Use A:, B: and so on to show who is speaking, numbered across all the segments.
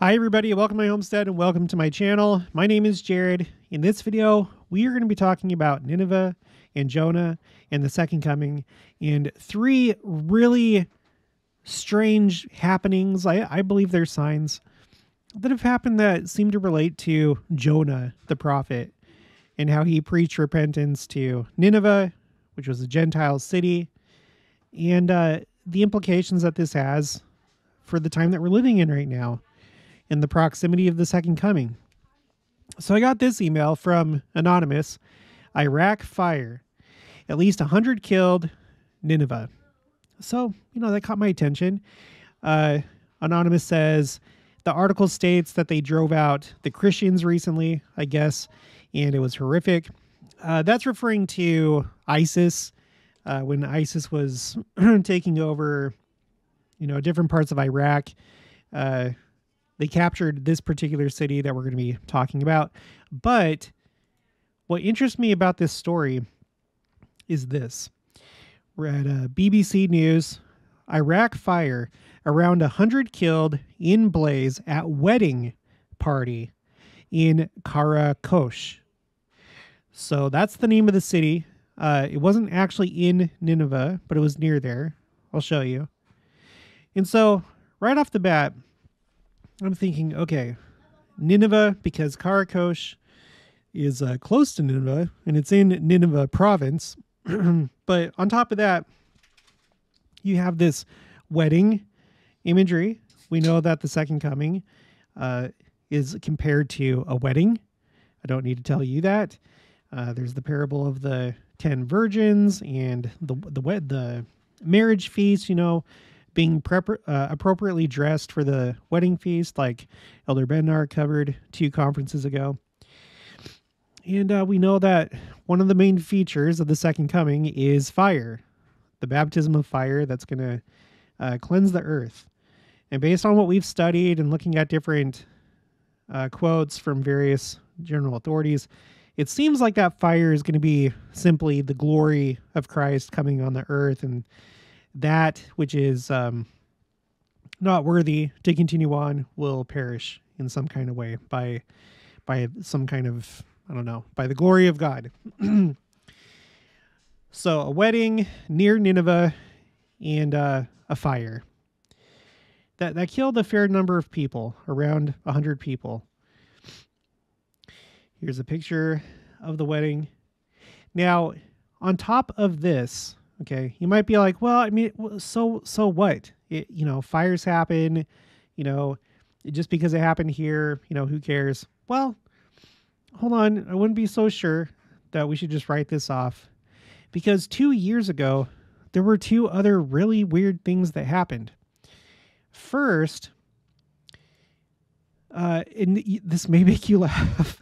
A: Hi everybody, welcome to my homestead and welcome to my channel. My name is Jared. In this video, we are going to be talking about Nineveh and Jonah and the second coming and three really strange happenings. I believe they're signs that have happened that seem to relate to Jonah, the prophet, and how he preached repentance to Nineveh, which was a Gentile city, and the implications that this has for the time that we're living in right now, in the proximity of the second coming. So I got this email from Anonymous. Iraq fire. At least 100 killed. Nineveh. So, that caught my attention. Anonymous says, the article states that they drove out the Christians recently, I guess, and it was horrific. That's referring to ISIS, when ISIS was taking over, different parts of Iraq. They captured this particular city that we're going to be talking about. But what interests me about this story is this. We're at BBC News. Iraq fire. Around 100 killed in blaze at wedding party in Karakosh. So that's the name of the city. It wasn't actually in Nineveh, but it was near there. I'll show you. And so right off the bat, I'm thinking, okay, Nineveh, because Karakosh is close to Nineveh, and it's in Nineveh province. But on top of that, you have this wedding imagery. We know that the second coming is compared to a wedding. I don't need to tell you that. There's the parable of the 10 virgins and the marriage feast, being appropriately dressed for the wedding feast, like Elder Bednar covered 2 conferences ago. And we know that one of the main features of the second coming is fire, the baptism of fire that's going to cleanse the earth. And based on what we've studied and looking at different quotes from various general authorities, it seems like that fire is going to be simply the glory of Christ coming on the earth, and that which is not worthy to continue on will perish in some kind of way by some kind of, by the glory of God. So a wedding near Nineveh and a fire. That killed a fair number of people, around 100 people. Here's a picture of the wedding. Now, on top of this, okay, you might be like, well, so what? Fires happen, just because it happened here, who cares? Well, hold on. I wouldn't be so sure that we should just write this off, because 2 years ago, there were 2 other really weird things that happened. First, and this may make you laugh.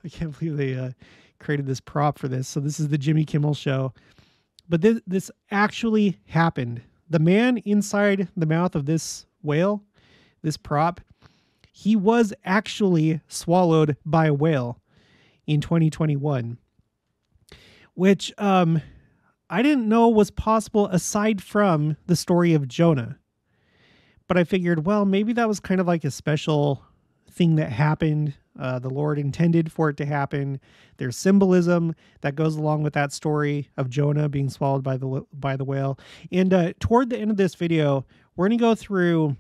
A: I can't believe they created this prop for this. So this is the Jimmy Kimmel show. But this actually happened. The man inside the mouth of this whale, this prop, he was actually swallowed by a whale in 2021, which I didn't know was possible aside from the story of Jonah. But I figured, well, maybe that was kind of like a special thing that happened. The Lord intended for it to happen. There's symbolism that goes along with that story of Jonah being swallowed by the whale. And toward the end of this video, we're going to go through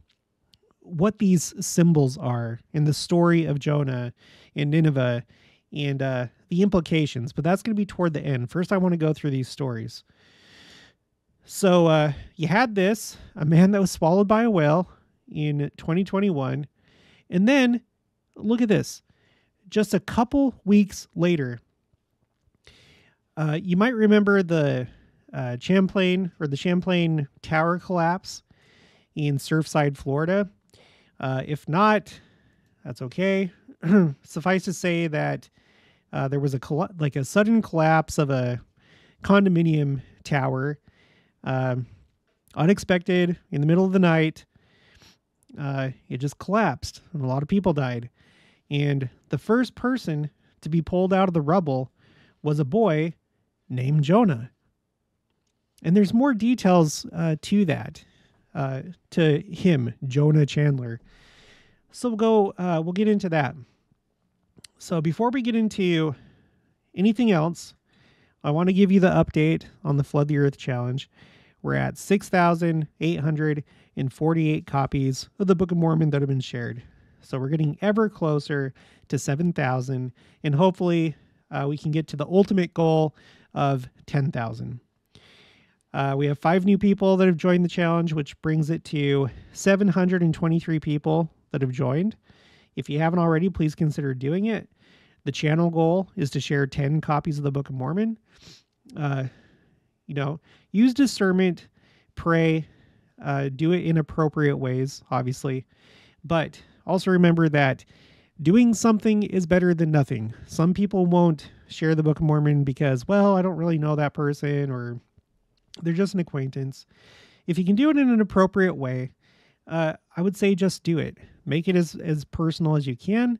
A: what these symbols are in the story of Jonah and Nineveh and the implications. But that's going to be toward the end. First, I want to go through these stories. So you had a man that was swallowed by a whale in 2021. And then look at this. Just a couple weeks later, you might remember the Champlain Tower collapse in Surfside, Florida. If not, that's okay. Suffice to say that there was a sudden collapse of a condominium tower, unexpected in the middle of the night. It just collapsed and a lot of people died. And the first person to be pulled out of the rubble was a boy named Jonah. And there's more details to that. to him, Jonah Chandler. So we'll get into that. So before we get into anything else, I want to give you the update on the Flood the Earth Challenge. We're at 6,848 copies of the Book of Mormon that have been shared. So we're getting ever closer to 7,000, and hopefully we can get to the ultimate goal of 10,000. We have 5 new people that have joined the challenge, which brings it to 723 people that have joined. If you haven't already, please consider doing it. The channel goal is to share 10 copies of the Book of Mormon. Use discernment, pray, do it in appropriate ways, obviously. But also remember that doing something is better than nothing. Some people won't share the Book of Mormon because, well, I don't really know that person, or they're just an acquaintance. If you can do it in an appropriate way, I would say just do it. Make it as personal as you can.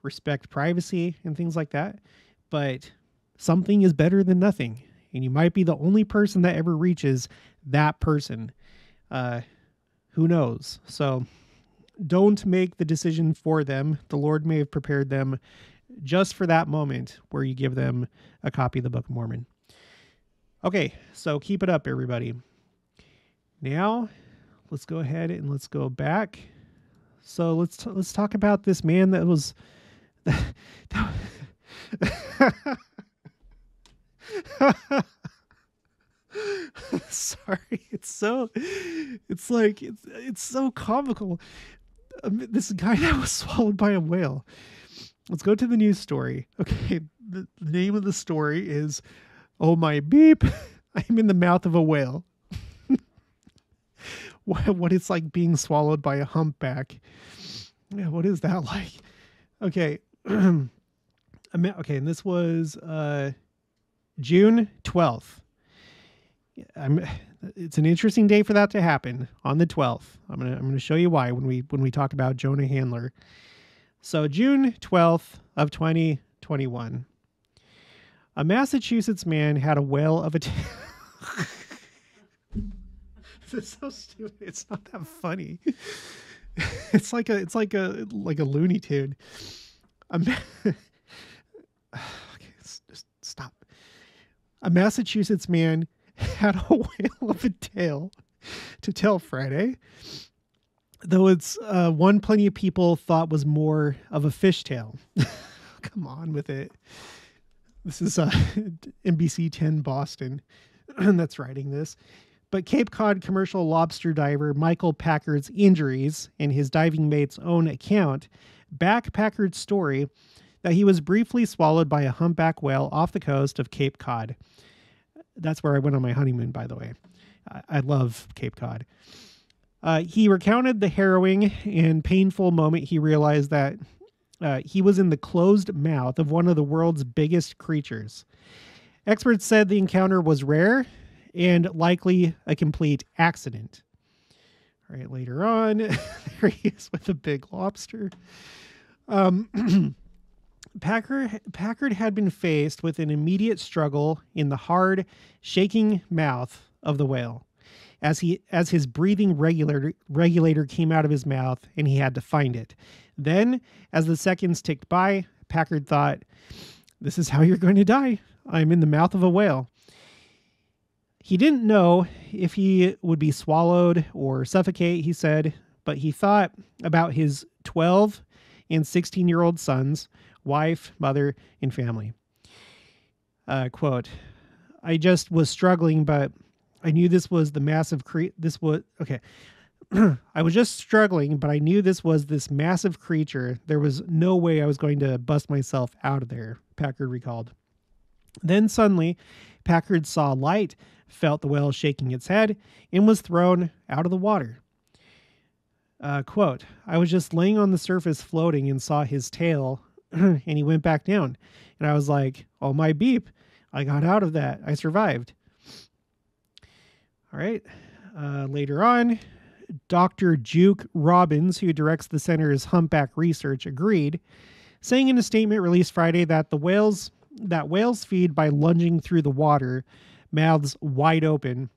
A: Respect privacy and things like that. But something is better than nothing. And you might be the only person that ever reaches that person. Who knows? So don't make the decision for them. The Lord may have prepared them just for that moment where you give them a copy of the Book of Mormon. Okay, so keep it up, everybody. Now, let's go ahead and let's go back. So let's talk about this man that was... Sorry, it's so comical. This guy that was swallowed by a whale. Let's go to the news story. Okay, the name of the story is, "Oh my beep, I'm in the mouth of a whale." What it's like being swallowed by a humpback. Yeah, what is that like? Okay. Okay, and this was June 12th. It's an interesting day for that to happen on the 12th. I'm gonna show you why when we talk about Jonah Handler. So June 12th of 2021. A Massachusetts man had a whale of a This is so stupid. It's not that funny. It's like a Looney Tune. Okay, just stop. A Massachusetts man had a whale of a tale to tell Friday, though it's one plenty of people thought was more of a fishtail. Come on with it. This is NBC 10 Boston that's writing this. But Cape Cod commercial lobster diver Michael Packard's injuries and his diving mate's own account back Packard's story that he was briefly swallowed by a humpback whale off the coast of Cape Cod. That's where I went on my honeymoon, by the way. I love Cape Cod. He recounted the harrowing and painful moment he realized that he was in the closed mouth of one of the world's biggest creatures. Experts said the encounter was rare and likely a complete accident. All right, later on, there he is with a big lobster. Packard had been faced with an immediate struggle in the hard, shaking mouth of the whale as his breathing regulator came out of his mouth and he had to find it. Then, as the seconds ticked by, Packard thought, "This is how you're going to die. I'm in the mouth of a whale." He didn't know if he would be swallowed or suffocate, he said, but he thought about his 12 and 16-year-old sons, wife, mother, and family. Quote, "I just was struggling, but I knew this was the massive I was just struggling, but I knew this was this massive creature. There was no way I was going to bust myself out of there," Packard recalled. Then suddenly, Packard saw light, felt the whale shaking its head, and was thrown out of the water. Quote, "I was just laying on the surface floating and saw his tail, and he went back down. And I was like, oh my beep, I got out of that. I survived." All right. Later on, Dr. Juke Robbins, who directs the center's humpback research, agreed, saying in a statement released Friday that whales feed by lunging through the water, mouths wide open,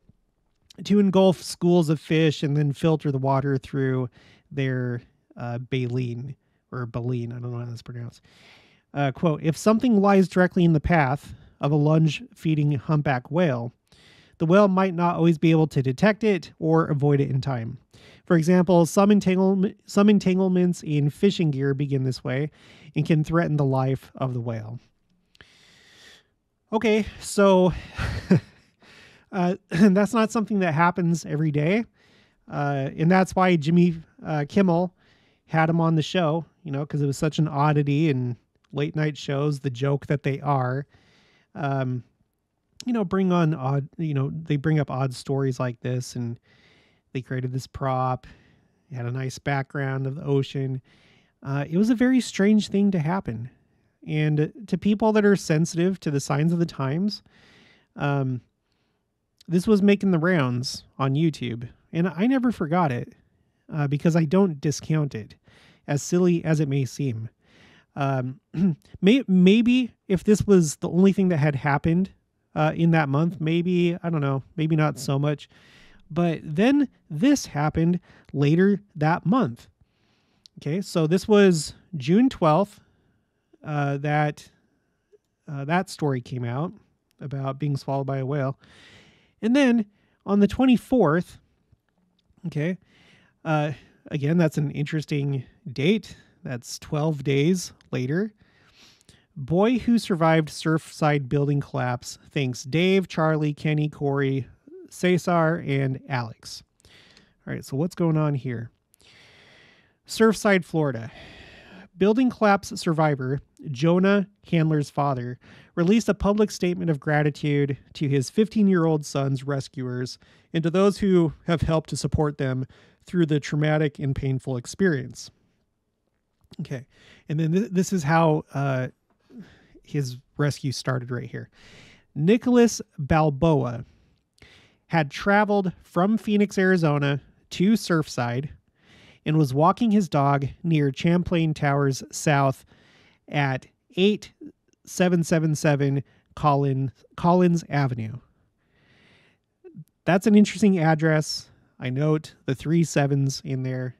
A: to engulf schools of fish and then filter the water through their baleen or baleen. I don't know how that's pronounced. Quote, if something lies directly in the path of a lunge-feeding humpback whale, the whale might not always be able to detect it or avoid it in time. For example, some entanglements in fishing gear begin this way and can threaten the life of the whale. Okay, so that's not something that happens every day. And that's why Jimmy Kimmel had him on the show, because it was such an oddity in late night shows, the joke that they are. Bring on odd, they bring up odd stories like this, and they created this prop. It had a nice background of the ocean. It was a very strange thing to happen. And to people that are sensitive to the signs of the times, this was making the rounds on YouTube. And I never forgot it because I don't discount it, as silly as it may seem. Maybe if this was the only thing that had happened in that month, maybe, I don't know, maybe not so much. But then this happened later that month. Okay, so this was June 12th. That story came out about being swallowed by a whale. And then on the 24th, okay, again, that's an interesting date. That's 12 days later. Boy who survived Surfside building collapse thanks Dave, Charlie, Kenny, Corey, Cesar, and Alex. All right, so what's going on here? Surfside, Florida. Building collapse survivor Jonah Handler's father released a public statement of gratitude to his 15-year-old son's rescuers and to those who have helped to support them through the traumatic and painful experience. Okay, and then this is how his rescue started right here. Nicholas Balboa had traveled from Phoenix, Arizona to Surfside and was walking his dog near Champlain Towers South at 8777 Collins Avenue. That's an interesting address. I note the 3 7s in there.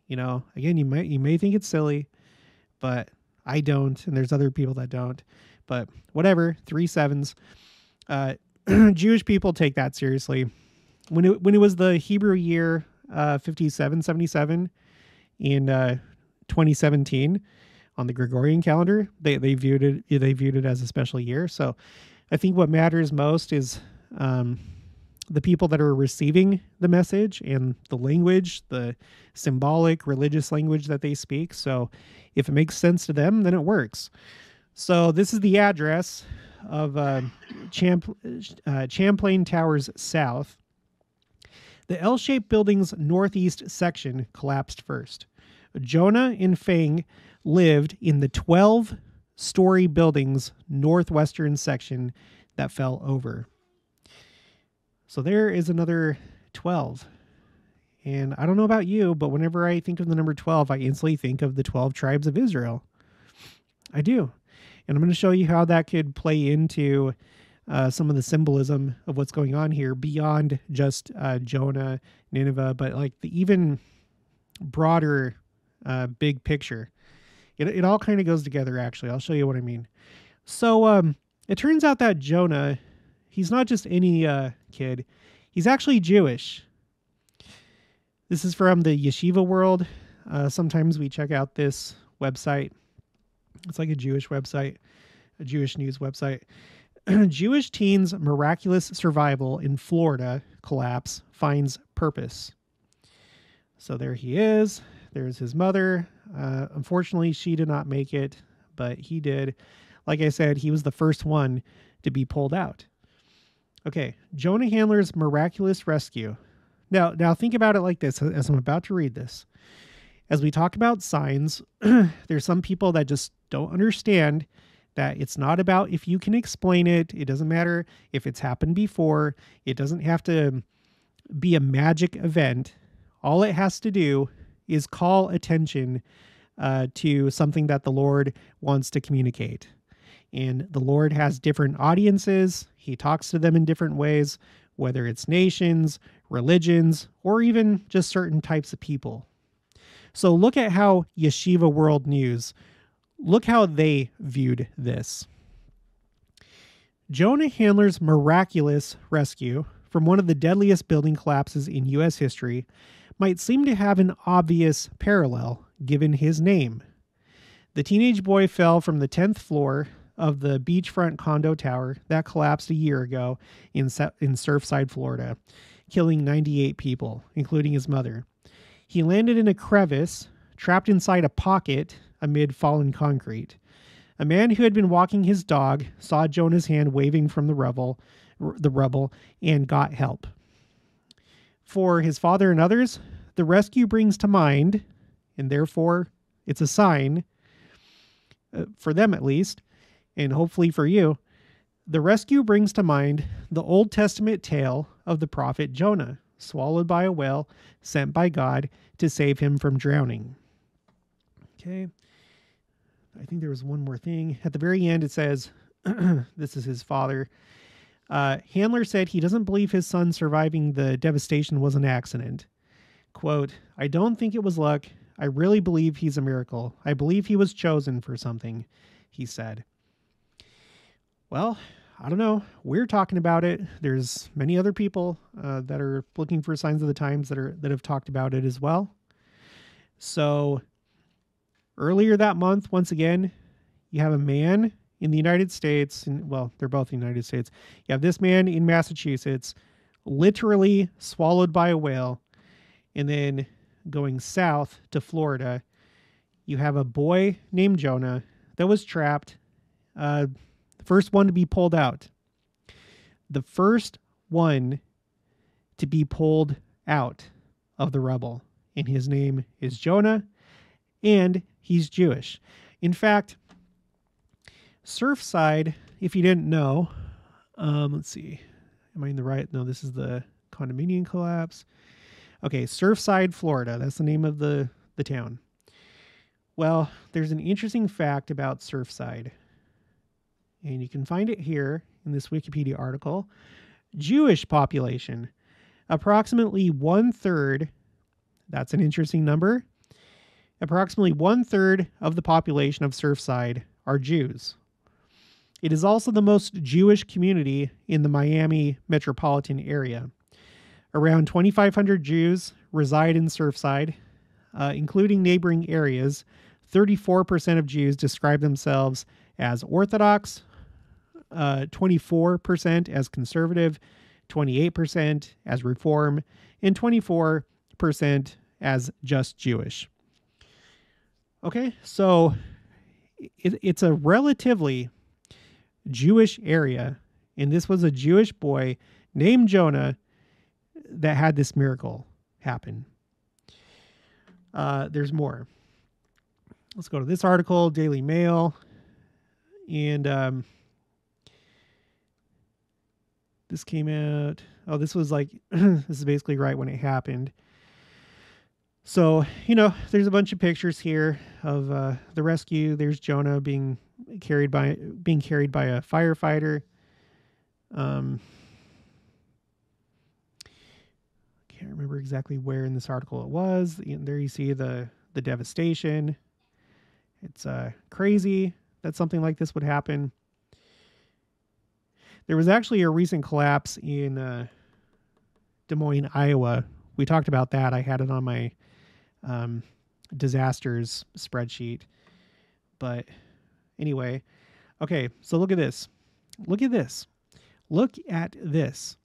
A: Again, you may think it's silly, but I don't, and there's other people that don't. But whatever, 3 7s. Jewish people take that seriously. When it was the Hebrew year 5777 in 2017 on the Gregorian calendar, they viewed it as a special year. So I think what matters most is the people that are receiving the message and the language, the symbolic religious language that they speak. So if it makes sense to them, then it works. So this is the address of Champlain Towers South. The L-shaped building's northeast section collapsed first. Jonah and Fang lived in the 12-story building's northwestern section that fell over. So there is another 12. And I don't know about you, but whenever I think of the number 12, I instantly think of the 12 tribes of Israel. I do. And I'm going to show you how that could play into some of the symbolism of what's going on here beyond just Jonah, Nineveh, but like the even broader big picture. It all kind of goes together, actually. I'll show you what I mean. So it turns out that Jonah, he's not just any kid. He's actually Jewish. This is from the Yeshiva World. Sometimes we check out this website. It's like a Jewish website, a Jewish news website. Jewish teens' miraculous survival in Florida collapse finds purpose. So there he is. There's his mother. Unfortunately, she did not make it, but he did. Like I said, he was the first one to be pulled out. Okay, Jonah Handler's miraculous rescue. Now think about it like this as I'm about to read this. As we talk about signs, there's some people that just don't understand that it's not about if you can explain it. It doesn't matter if it's happened before. It doesn't have to be a magic event. All it has to do is call attention to something that the Lord wants to communicate. And the Lord has different audiences. He talks to them in different ways, whether it's nations, religions, or even just certain types of people. So look at how Yeshiva World News, look how they viewed this. Jonah Handler's miraculous rescue from one of the deadliest building collapses in U.S. history might seem to have an obvious parallel given his name. The teenage boy fell from the 10th floor of the beachfront condo tower that collapsed a year ago in Surfside, Florida, killing 98 people, including his mother. He landed in a crevice, trapped inside a pocket amid fallen concrete. A man who had been walking his dog saw Jonah's hand waving from the rubble, and got help. For his father and others, the rescue brings to mind, and therefore it's a sign, for them at least, and hopefully for you, the rescue brings to mind the Old Testament tale of the prophet Jonah, swallowed by a whale, sent by God to save him from drowning. Okay. I think there was one more thing. At the very end, it says, this is his father. Handler said he doesn't believe his son surviving the devastation was an accident. Quote, "I don't think it was luck. I really believe he's a miracle. I believe he was chosen for something," he said. Well, I don't know. We're talking about it. There's many other people that are looking for signs of the times that have talked about it as well. So earlier that month, once again, you have a man in the United States, and well, they're both in the United States. You have this man in Massachusetts literally swallowed by a whale, and then going south to Florida, you have a boy named Jonah that was trapped, the first one to be pulled out. The first one to be pulled out of the rubble, and his name is Jonah, and he's Jewish. In fact, Surfside, if you didn't know, let's see, am I in the right? No, this is the condominium collapse. Okay, Surfside, Florida. That's the name of the town. Well, there's an interesting fact about Surfside, and you can find it here in this Wikipedia article. Jewish population, approximately 1/3. That's an interesting number. Approximately 1/3 of the population of Surfside are Jews. It is also the most Jewish community in the Miami metropolitan area. Around 2,500 Jews reside in Surfside, including neighboring areas. 34% of Jews describe themselves as Orthodox, 24% as conservative, 28% as Reform, and 24% as just Jewish. Okay, so it's a relatively Jewish area, and this was a Jewish boy named Jonah that had this miracle happen. There's more. Let's go to this article, Daily Mail, and this came out. Oh, this was like, this is basically right when it happened. So, there's a bunch of pictures here of the rescue. There's Jonah being carried by a firefighter. Can't remember exactly where in this article it was. There you see the devastation. It's crazy that something like this would happen. There was actually a recent collapse in Des Moines, Iowa. We talked about that. I had it on my disasters spreadsheet. But anyway, okay, so look at this. Look at this. Look at this.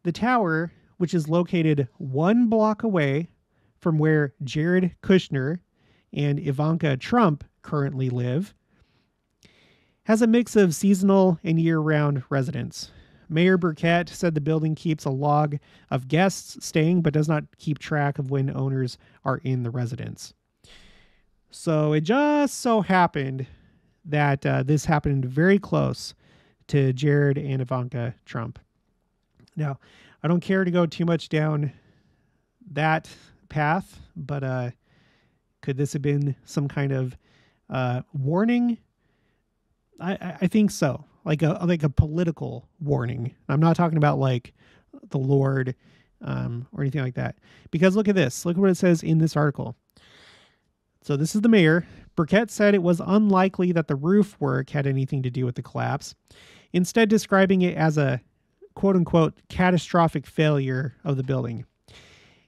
A: The tower, which is located 1 block away from where Jared Kushner and Ivanka Trump currently live, has a mix of seasonal and year-round residents. Mayor Burkett said the building keeps a log of guests staying, but does not keep track of when owners are in the residence. So it just so happened that this happened very close to Jared and Ivanka Trump. Now, I don't care to go too much down that path, but could this have been some kind of warning? I think so. Like a political warning. I'm not talking about like the Lord or anything like that. Because look at this. Look at what it says in this article. So this is the mayor. Burkett said it was unlikely that the roof work had anything to do with the collapse, instead describing it as a quote-unquote catastrophic failure of the building.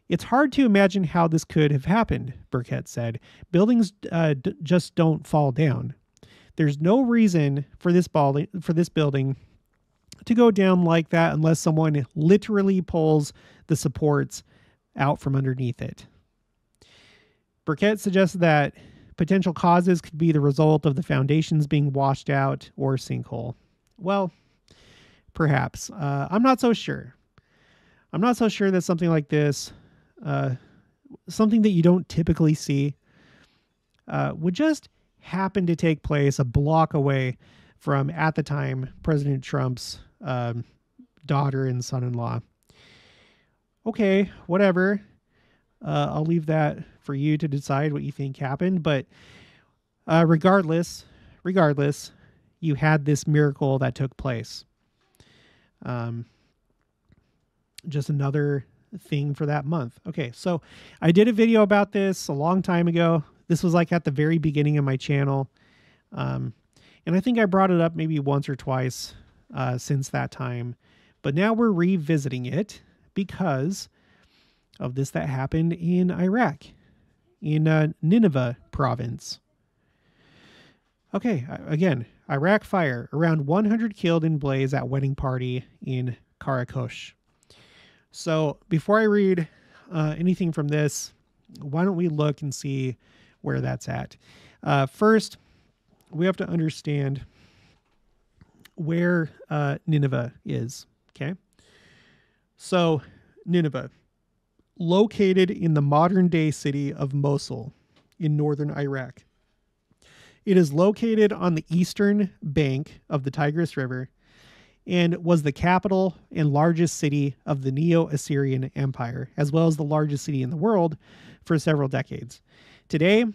A: It's hard to imagine how this could have happened, Burkett said. Buildings just don't fall down. There's no reason for this building to go down like that unless someone literally pulls the supports out from underneath it. Burkett suggested that potential causes could be the result of the foundations being washed out or sinkhole. Well, perhaps. I'm not so sure. I'm not so sure that something like this, something that you don't typically see, would just happen to take place a block away from, at the time, President Trump's daughter and son-in-law. Okay, whatever. I'll leave that for you to decide what you think happened. But regardless, you had this miracle that took place. Just another thing for that month. Okay, so I did a video about this a long time ago. This was like at the very beginning of my channel. And I think I brought it up maybe once or twice since that time. But now we're revisiting it because of this that happened in Iraq, in Nineveh province. Okay, again, Iraq fire. Around 100 killed in blaze at wedding party in Karakosh. So before I read anything from this, why don't we look and see where that's at? First, we have to understand where Nineveh is, okay? So Nineveh, located in the modern-day city of Mosul in northern Iraq. It is located on the eastern bank of the Tigris River and was the capital and largest city of the Neo-Assyrian Empire, as well as the largest city in the world for several decades. Today,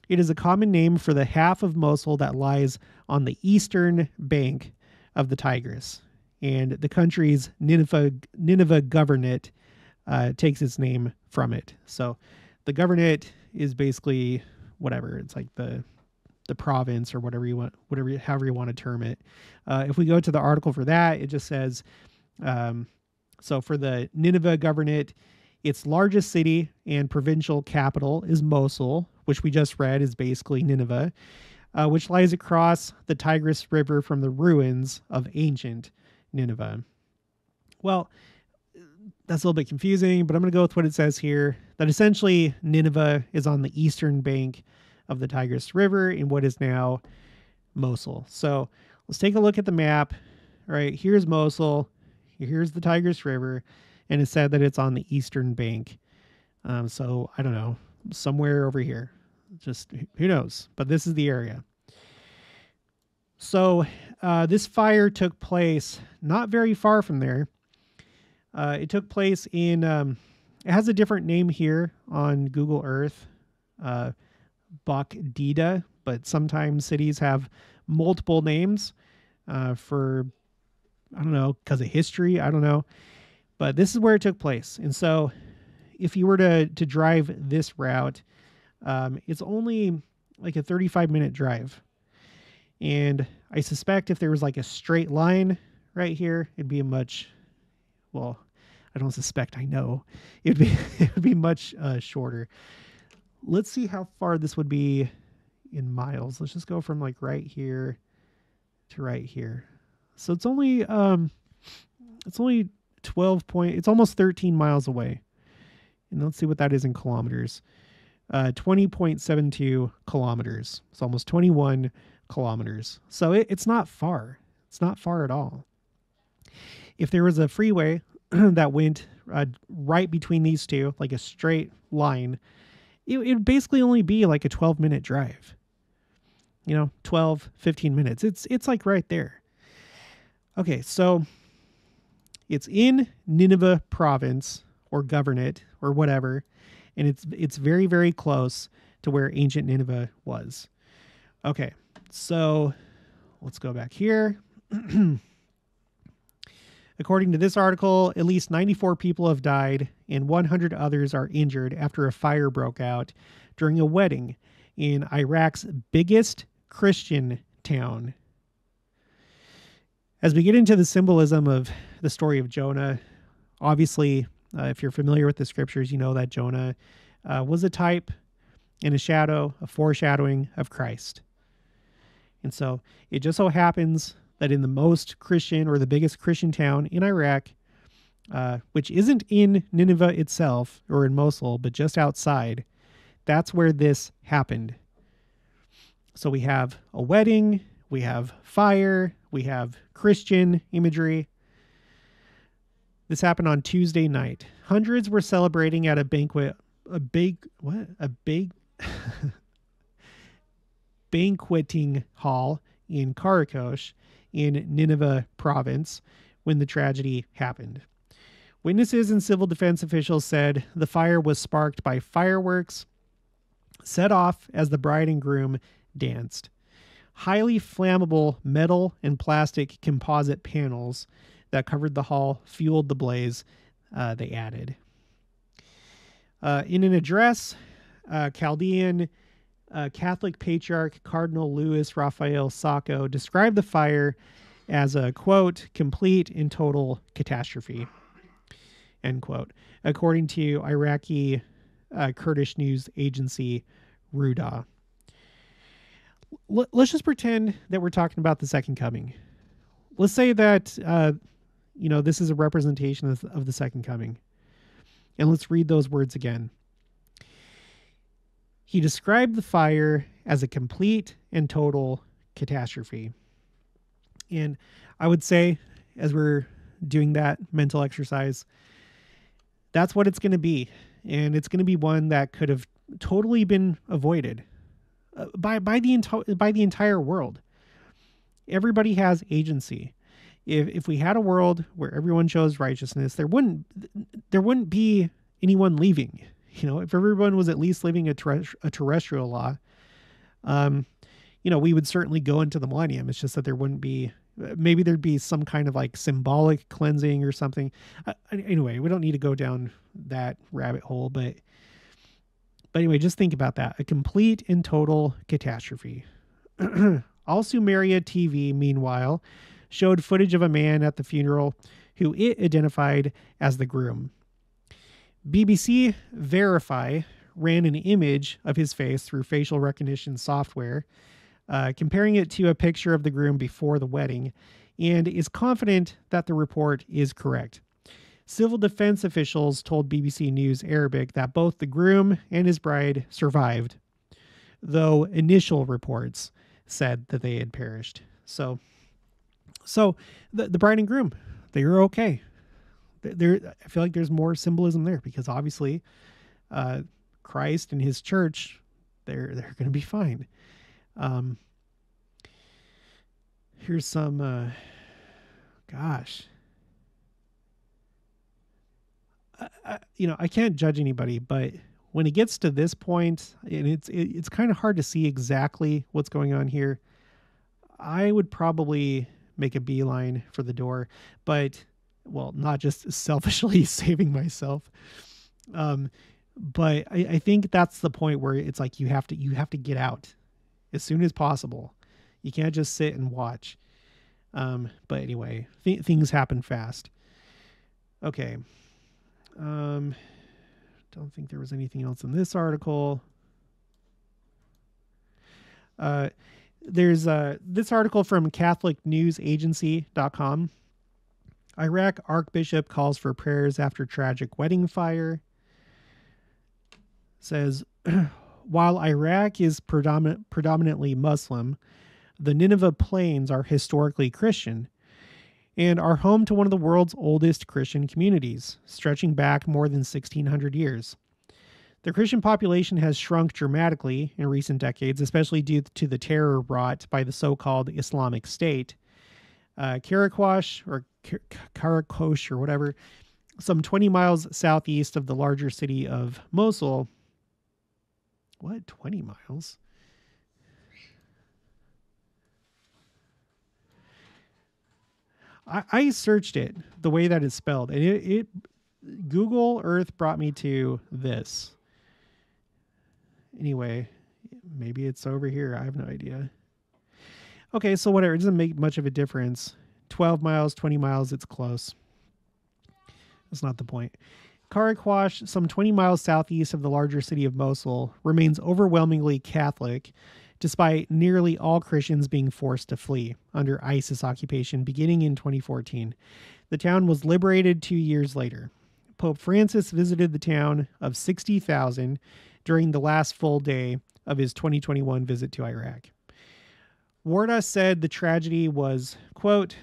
A: it is a common name for the half of Mosul that lies on the eastern bank of the Tigris. And the country's Nineveh governorate takes its name from it. So the governorate is basically whatever. It's like the province or whatever you want, however you want to term it. If we go to the article for that, it just says, so for the Nineveh governorate, its largest city and provincial capital is Mosul, which we just read is basically Nineveh, which lies across the Tigris River from the ruins of ancient Nineveh. Well, that's a little bit confusing, but I'm going to go with what it says here, that essentially Nineveh is on the eastern bank of the Tigris River in what is now Mosul. So let's take a look at the map. All right, here's Mosul. Here's the Tigris River, and it said that it's on the eastern bank. So I don't know, somewhere over here. Just who knows? But this is the area. So this fire took place not very far from there. It took place in, it has a different name here on Google Earth, Bakdida, but sometimes cities have multiple names for, I don't know, because of history, I don't know. But this is where it took place. And so if you were to drive this route, it's only like a 35-minute drive. And I suspect if there was like a straight line right here, it'd be a much, well, I don't suspect, I know. It would be much shorter. Let's see how far this would be in miles. Let's just go from like right here to right here. So it's only it's almost 13 miles away. And let's see what that is in kilometers. 20.72 kilometers. It's almost 21 kilometers. So it's not far. It's not far at all. If there was a freeway that went right between these two, like a straight line, it would basically only be like a 12-minute drive. 12, 15 minutes. It's like right there. Okay, so it's in Nineveh province or governorate or whatever, and it's very, very close to where ancient Nineveh was. Okay, so let's go back here. According to this article, at least 94 people have died and 100 others are injured after a fire broke out during a wedding in Iraq's biggest Christian town. As we get into the symbolism of the story of Jonah, obviously, if you're familiar with the scriptures, you know that Jonah was a type and a shadow, a foreshadowing of Christ. And so it just so happens that in the most Christian or the biggest Christian town in Iraq, which isn't in Nineveh itself or in Mosul, but just outside, that's where this happened. So we have a wedding, we have fire, we have Christian imagery. This happened on Tuesday night. Hundreds were celebrating at a banqueting hall in Karakosh in Nineveh province when the tragedy happened. Witnesses and civil defense officials said the fire was sparked by fireworks set off as the bride and groom danced. Highly flammable metal and plastic composite panels that covered the hall fueled the blaze, they added. In an address, Chaldean Catholic Patriarch Cardinal Louis Raphael Sacco described the fire as a, quote, complete and total catastrophe, end quote, according to Iraqi Kurdish news agency Ruda. Let's just pretend that we're talking about the second coming. Let's say that, this is a representation of the second coming. And let's read those words again. He described the fire as a complete and total catastrophe. And I would say, as we're doing that mental exercise, that's what it's going to be. And it's going to be one that could have totally been avoided by the entire world. Everybody has agency. If we had a world where everyone chose righteousness, there wouldn't be anyone leaving. If everyone was at least living a terrestrial law, we would certainly go into the millennium. It's just that there wouldn't be, maybe there'd be some kind of like symbolic cleansing or something. Anyway, we don't need to go down that rabbit hole, but anyway, just think about that. A complete and total catastrophe. All Sumeria TV, meanwhile, showed footage of a man at the funeral who it identified as the groom. BBC Verify ran an image of his face through facial recognition software, comparing it to a picture of the groom before the wedding, and is confident that the report is correct. Civil defense officials told BBC News Arabic that both the groom and his bride survived, though initial reports said that they had perished. So the bride and groom, they were okay. I feel like there's more symbolism there because obviously Christ and his church, they're going to be fine. Here's some, I can't judge anybody, but when it gets to this point, and it's kind of hard to see exactly what's going on here, I would probably make a beeline for the door, but not just selfishly saving myself. But I think that's the point where it's like you have to get out as soon as possible. You can't just sit and watch. But anyway, things happen fast. Okay. Don't think there was anything else in this article. There's this article from CatholicNewsAgency.com. Iraq Archbishop calls for prayers after tragic wedding fire. Says, while Iraq is predominantly Muslim, the Nineveh Plains are historically Christian and are home to one of the world's oldest Christian communities, stretching back more than 1,600 years. The Christian population has shrunk dramatically in recent decades, especially due to the terror wrought by the so-called Islamic State. Karakosh or whatever, some 20 miles southeast of the larger city of Mosul. What? 20 miles? I searched it the way that it's spelled, and it Google Earth brought me to this. Anyway, maybe it's over here. I have no idea. Okay, so whatever. It doesn't make much of a difference. 12 miles, 20 miles, it's close. That's not the point. Karakwash, some 20 miles southeast of the larger city of Mosul, remains overwhelmingly Catholic, despite nearly all Christians being forced to flee under ISIS occupation beginning in 2014. The town was liberated 2 years later. Pope Francis visited the town of 60,000 during the last full day of his 2021 visit to Iraq. Warda said the tragedy was, quote,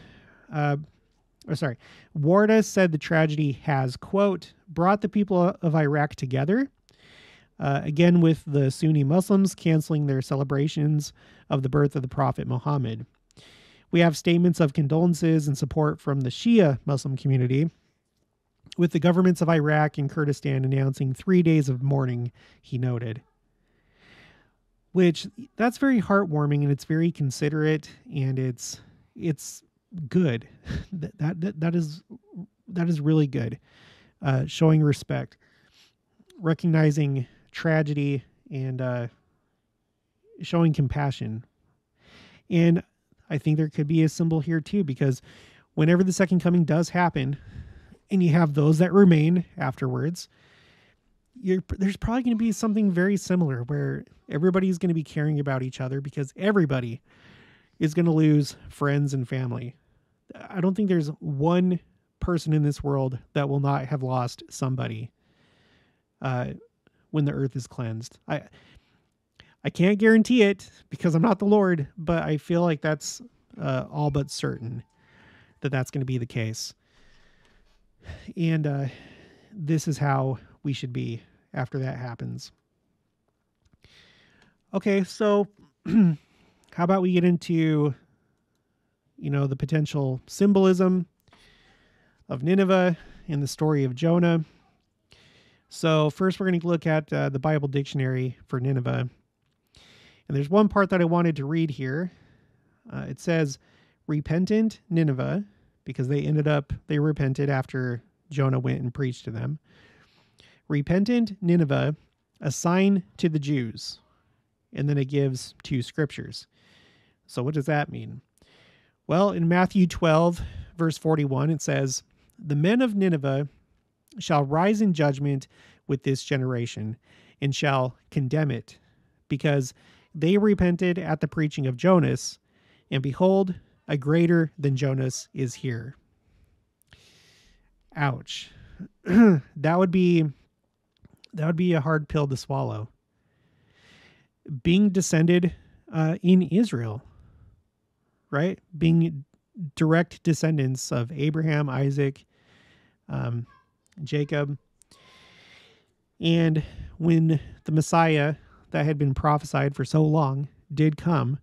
A: Warda said the tragedy has, quote, brought the people of Iraq together, again with the Sunni Muslims canceling their celebrations of the birth of the Prophet Muhammad. We have statements of condolences and support from the Shia Muslim community, with the governments of Iraq and Kurdistan announcing 3 days of mourning, he noted. Which, that's very heartwarming, and it's very considerate, and it's good. That is really good. Showing respect, recognizing tragedy, and showing compassion. And I think there could be a symbol here too, because whenever the second coming does happen, and you have those that remain afterwards, there's probably going to be something very similar where everybody's going to be caring about each other, because everybody is going to lose friends and family. I don't think there's one person in this world that will not have lost somebody when the earth is cleansed. I can't guarantee it because I'm not the Lord, but I feel like that's all but certain that that's going to be the case. And this is how we should be after that happens. Okay, so how about we get into, the potential symbolism of Nineveh and the story of Jonah. So first we're going to look at the Bible dictionary for Nineveh. And there's one part that I wanted to read here. It says, repentant Nineveh, because they repented after Jonah went and preached to them. Repentant Nineveh, a sign to the Jews. And then it gives 2 scriptures. So what does that mean? Well, in Matthew 12, verse 41, it says, the men of Nineveh shall rise in judgment with this generation and shall condemn it, because they repented at the preaching of Jonas, and behold, a greater than Jonas is here. Ouch. That would be a hard pill to swallow. Being descended in Israel, right? Being direct descendants of Abraham, Isaac, Jacob. And when the Messiah that had been prophesied for so long did come,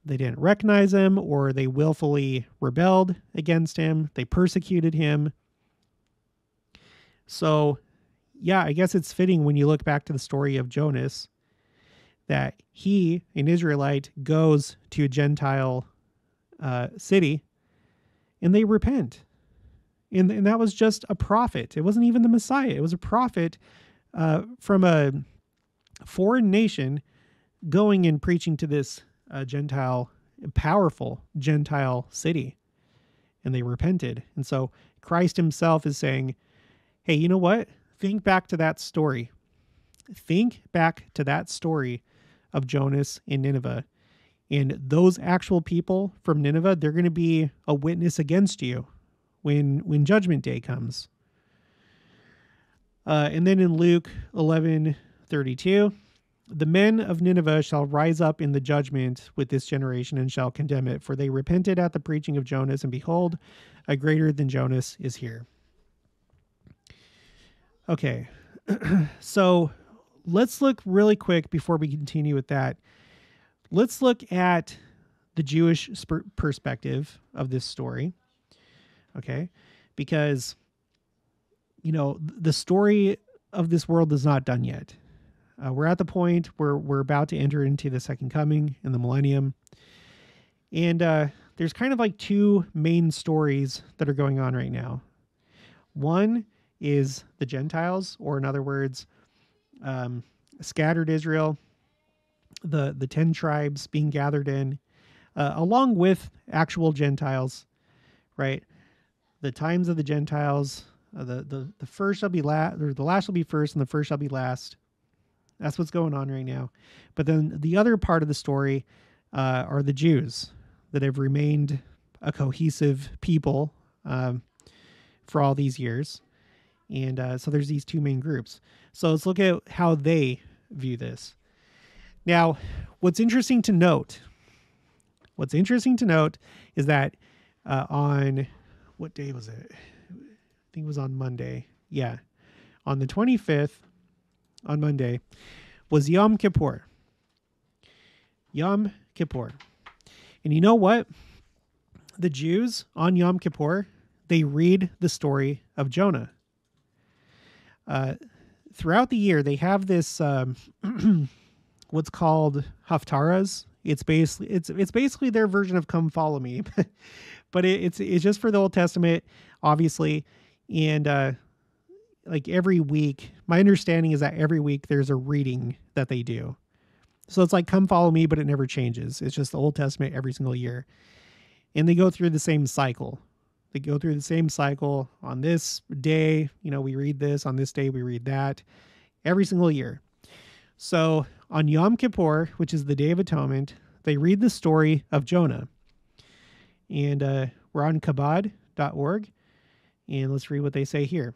A: they didn't recognize him, or they willfully rebelled against him. They persecuted him. So, yeah, I guess it's fitting when you look back to the story of Jonas that he, an Israelite, goes to a Gentile city and they repent. And that was just a prophet. It wasn't even the Messiah. It was a prophet from a foreign nation going and preaching to this powerful Gentile city. And they repented. And so Christ himself is saying, hey, you know what? Think back to that story. Think back to that story of Jonas in Nineveh. And those actual people from Nineveh, they're going to be a witness against you when Judgment Day comes. And then in Luke 11:32, the men of Nineveh shall rise up in the judgment with this generation and shall condemn it, for they repented at the preaching of Jonas, and behold, a greater than Jonas is here. Okay, so let's look really quick before we continue with that. Let's look at the Jewish perspective of this story, okay? Because, the story of this world is not done yet. We're at the point where we're about to enter into the second coming in the millennium. And there's kind of like two main stories that are going on right now. One is the Gentiles, or in other words, scattered Israel, the 10 tribes being gathered in, along with actual Gentiles, right? The times of the Gentiles, the first shall be last, or the last shall be first, and the first shall be last. That's what's going on right now. But then the other part of the story are the Jews that have remained a cohesive people for all these years. And so there's these two main groups. So let's look at how they view this. Now, what's interesting to note is that on, what day was it? I think it was on Monday. Yeah. On the 25th, on Monday, was Yom Kippur. Yom Kippur. And you know what? The Jews on Yom Kippur, they read the story of Jonah. Throughout the year, they have this what's called haftarahs. It's basically their version of "Come Follow Me," but it's just for the Old Testament, obviously. And like every week, my understanding is that every week there's a reading that they do. So it's like "Come Follow Me," but it never changes. It's just the Old Testament every single year, and they go through the same cycle. They go through the same cycle. On this day, we read this. On this day, we read that. Every single year. So on Yom Kippur, which is the Day of Atonement, they read the story of Jonah. And we're on Chabad.org. And let's read what they say here.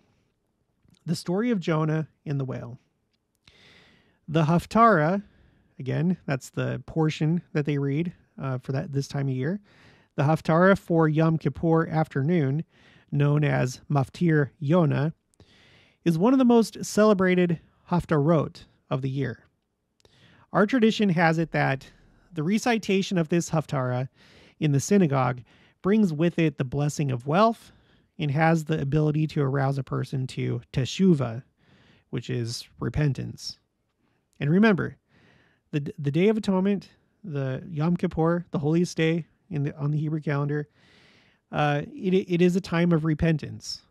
A: The story of Jonah and the whale. The Haftarah, again, that's the portion that they read for this time of year. The Haftarah for Yom Kippur afternoon, known as Maftir Yonah, is one of the most celebrated Haftarot of the year. Our tradition has it that the recitation of this Haftarah in the synagogue brings with it the blessing of wealth and has the ability to arouse a person to teshuvah, which is repentance. And remember, the Day of Atonement, the Yom Kippur, the holiest day on the Hebrew calendar, it is a time of repentance.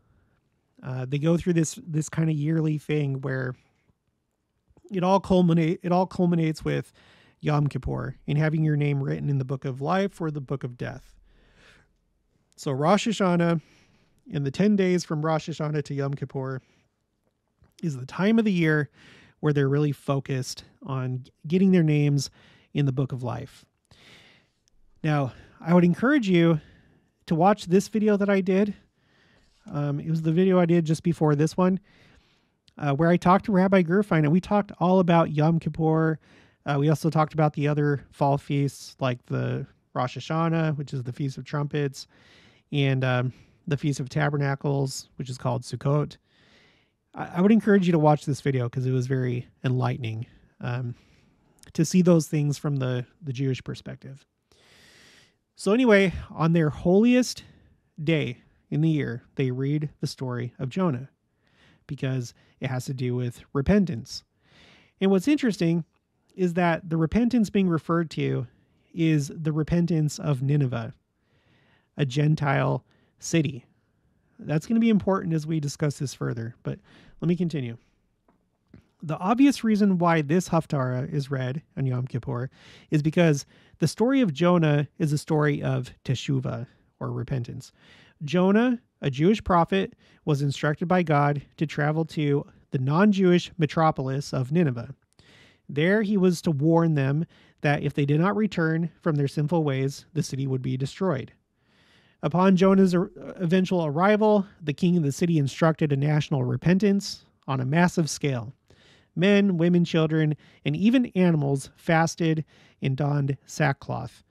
A: They go through this kind of yearly thing where it all culminates with Yom Kippur and having your name written in the book of life or the book of death. So Rosh Hashanah, and the 10 days from Rosh Hashanah to Yom Kippur, is the time of the year where they're really focused on getting their names in the book of life. Now, I would encourage you to watch this video that I did. It was the video I did just before this one, where I talked to Rabbi Gurfein, and we talked all about Yom Kippur. We also talked about the other fall feasts, like the Rosh Hashanah, which is the Feast of Trumpets, and the Feast of Tabernacles, which is called Sukkot. I would encourage you to watch this video because it was very enlightening to see those things from the Jewish perspective. So anyway, on their holiest day in the year, they read the story of Jonah because it has to do with repentance. And what's interesting is that the repentance being referred to is the repentance of Nineveh, a Gentile city. That's going to be important as we discuss this further, but let me continue. The obvious reason why this Haftarah is read on Yom Kippur is because the story of Jonah is a story of teshuvah, or repentance. Jonah, a Jewish prophet, was instructed by God to travel to the non-Jewish metropolis of Nineveh. There he was to warn them that if they did not return from their sinful ways, the city would be destroyed. Upon Jonah's eventual arrival, the king of the city instructed a national repentance on a massive scale. Men, women, children, and even animals fasted and donned sackcloth.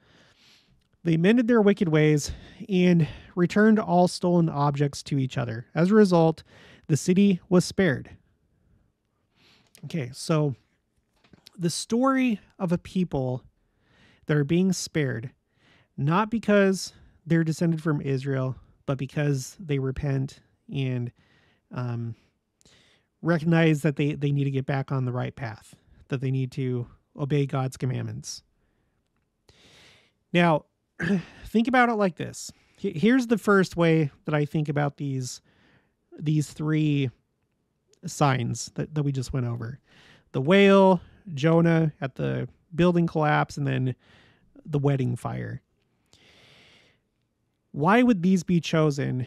A: They mended their wicked ways and returned all stolen objects to each other. As a result, the city was spared. Okay, so the story of a people that are being spared, not because they're descended from Israel, but because they repent and recognize that they need to get back on the right path, that they need to obey God's commandments. Now, think about it like this. Here's the first way that I think about these three signs that we just went over. The whale, Jonah at the building collapse, and then the wedding fire. Why would these be chosen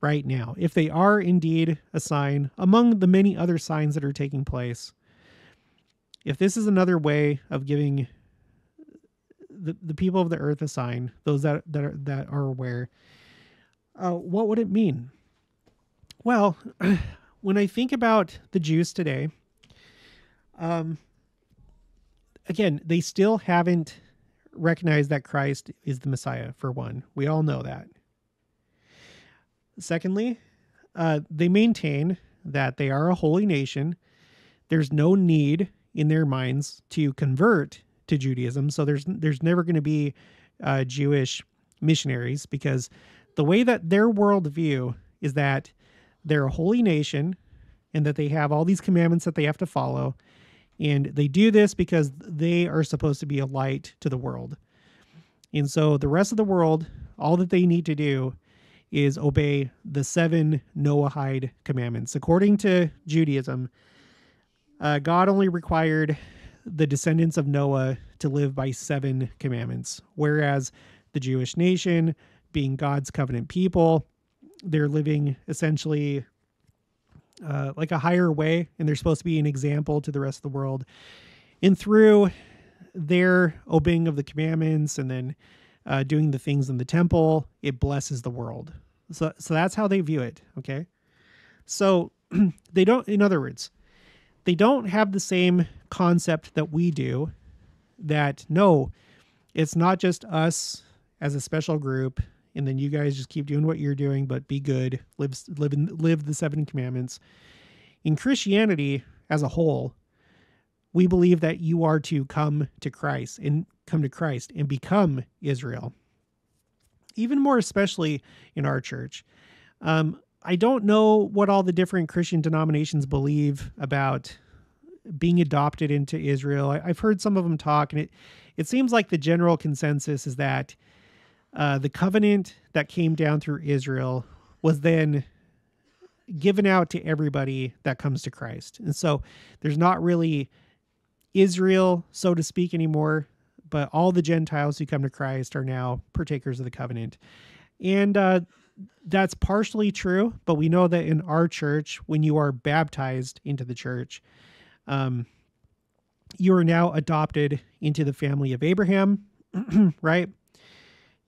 A: right now? If they are indeed a sign among the many other signs that are taking place, if this is another way of giving the people of the earth a sign, those that are aware, what would it mean? Well, when I think about the Jews today, again, they still haven't recognized that Christ is the Messiah, for one. We all know that. Secondly, they maintain that they are a holy nation. There's no need in their minds to convert to Judaism. So there's never going to be Jewish missionaries, because the way that their worldview is that they're a holy nation and that they have all these commandments that they have to follow. And they do this because they are supposed to be a light to the world. And so the rest of the world, all that they need to do is obey the 7 Noahide commandments. According to Judaism, God only required the descendants of Noah to live by 7 commandments, whereas the Jewish nation, being God's covenant people, they're living essentially like a higher way, and they're supposed to be an example to the rest of the world. And through their obeying of the commandments and then doing the things in the temple, it blesses the world. So that's how they view it. Okay. So they don't, in other words, they don't have the same concept that we do, that no, it's not just us as a special group, and then you guys just keep doing what you're doing, but be good, live the 7 commandments. In Christianity as a whole, we believe that you are to come to Christ and become Israel. Even more especially in our church. I don't know what all the different Christian denominations believe about being adopted into Israel. I've heard some of them talk, and it seems like the general consensus is that the covenant that came down through Israel was then given out to everybody that comes to Christ. And so there's not really Israel, so to speak, anymore, but all the Gentiles who come to Christ are now partakers of the covenant. And that's partially true, but we know that in our church, when you are baptized into the church, you are now adopted into the family of Abraham, right?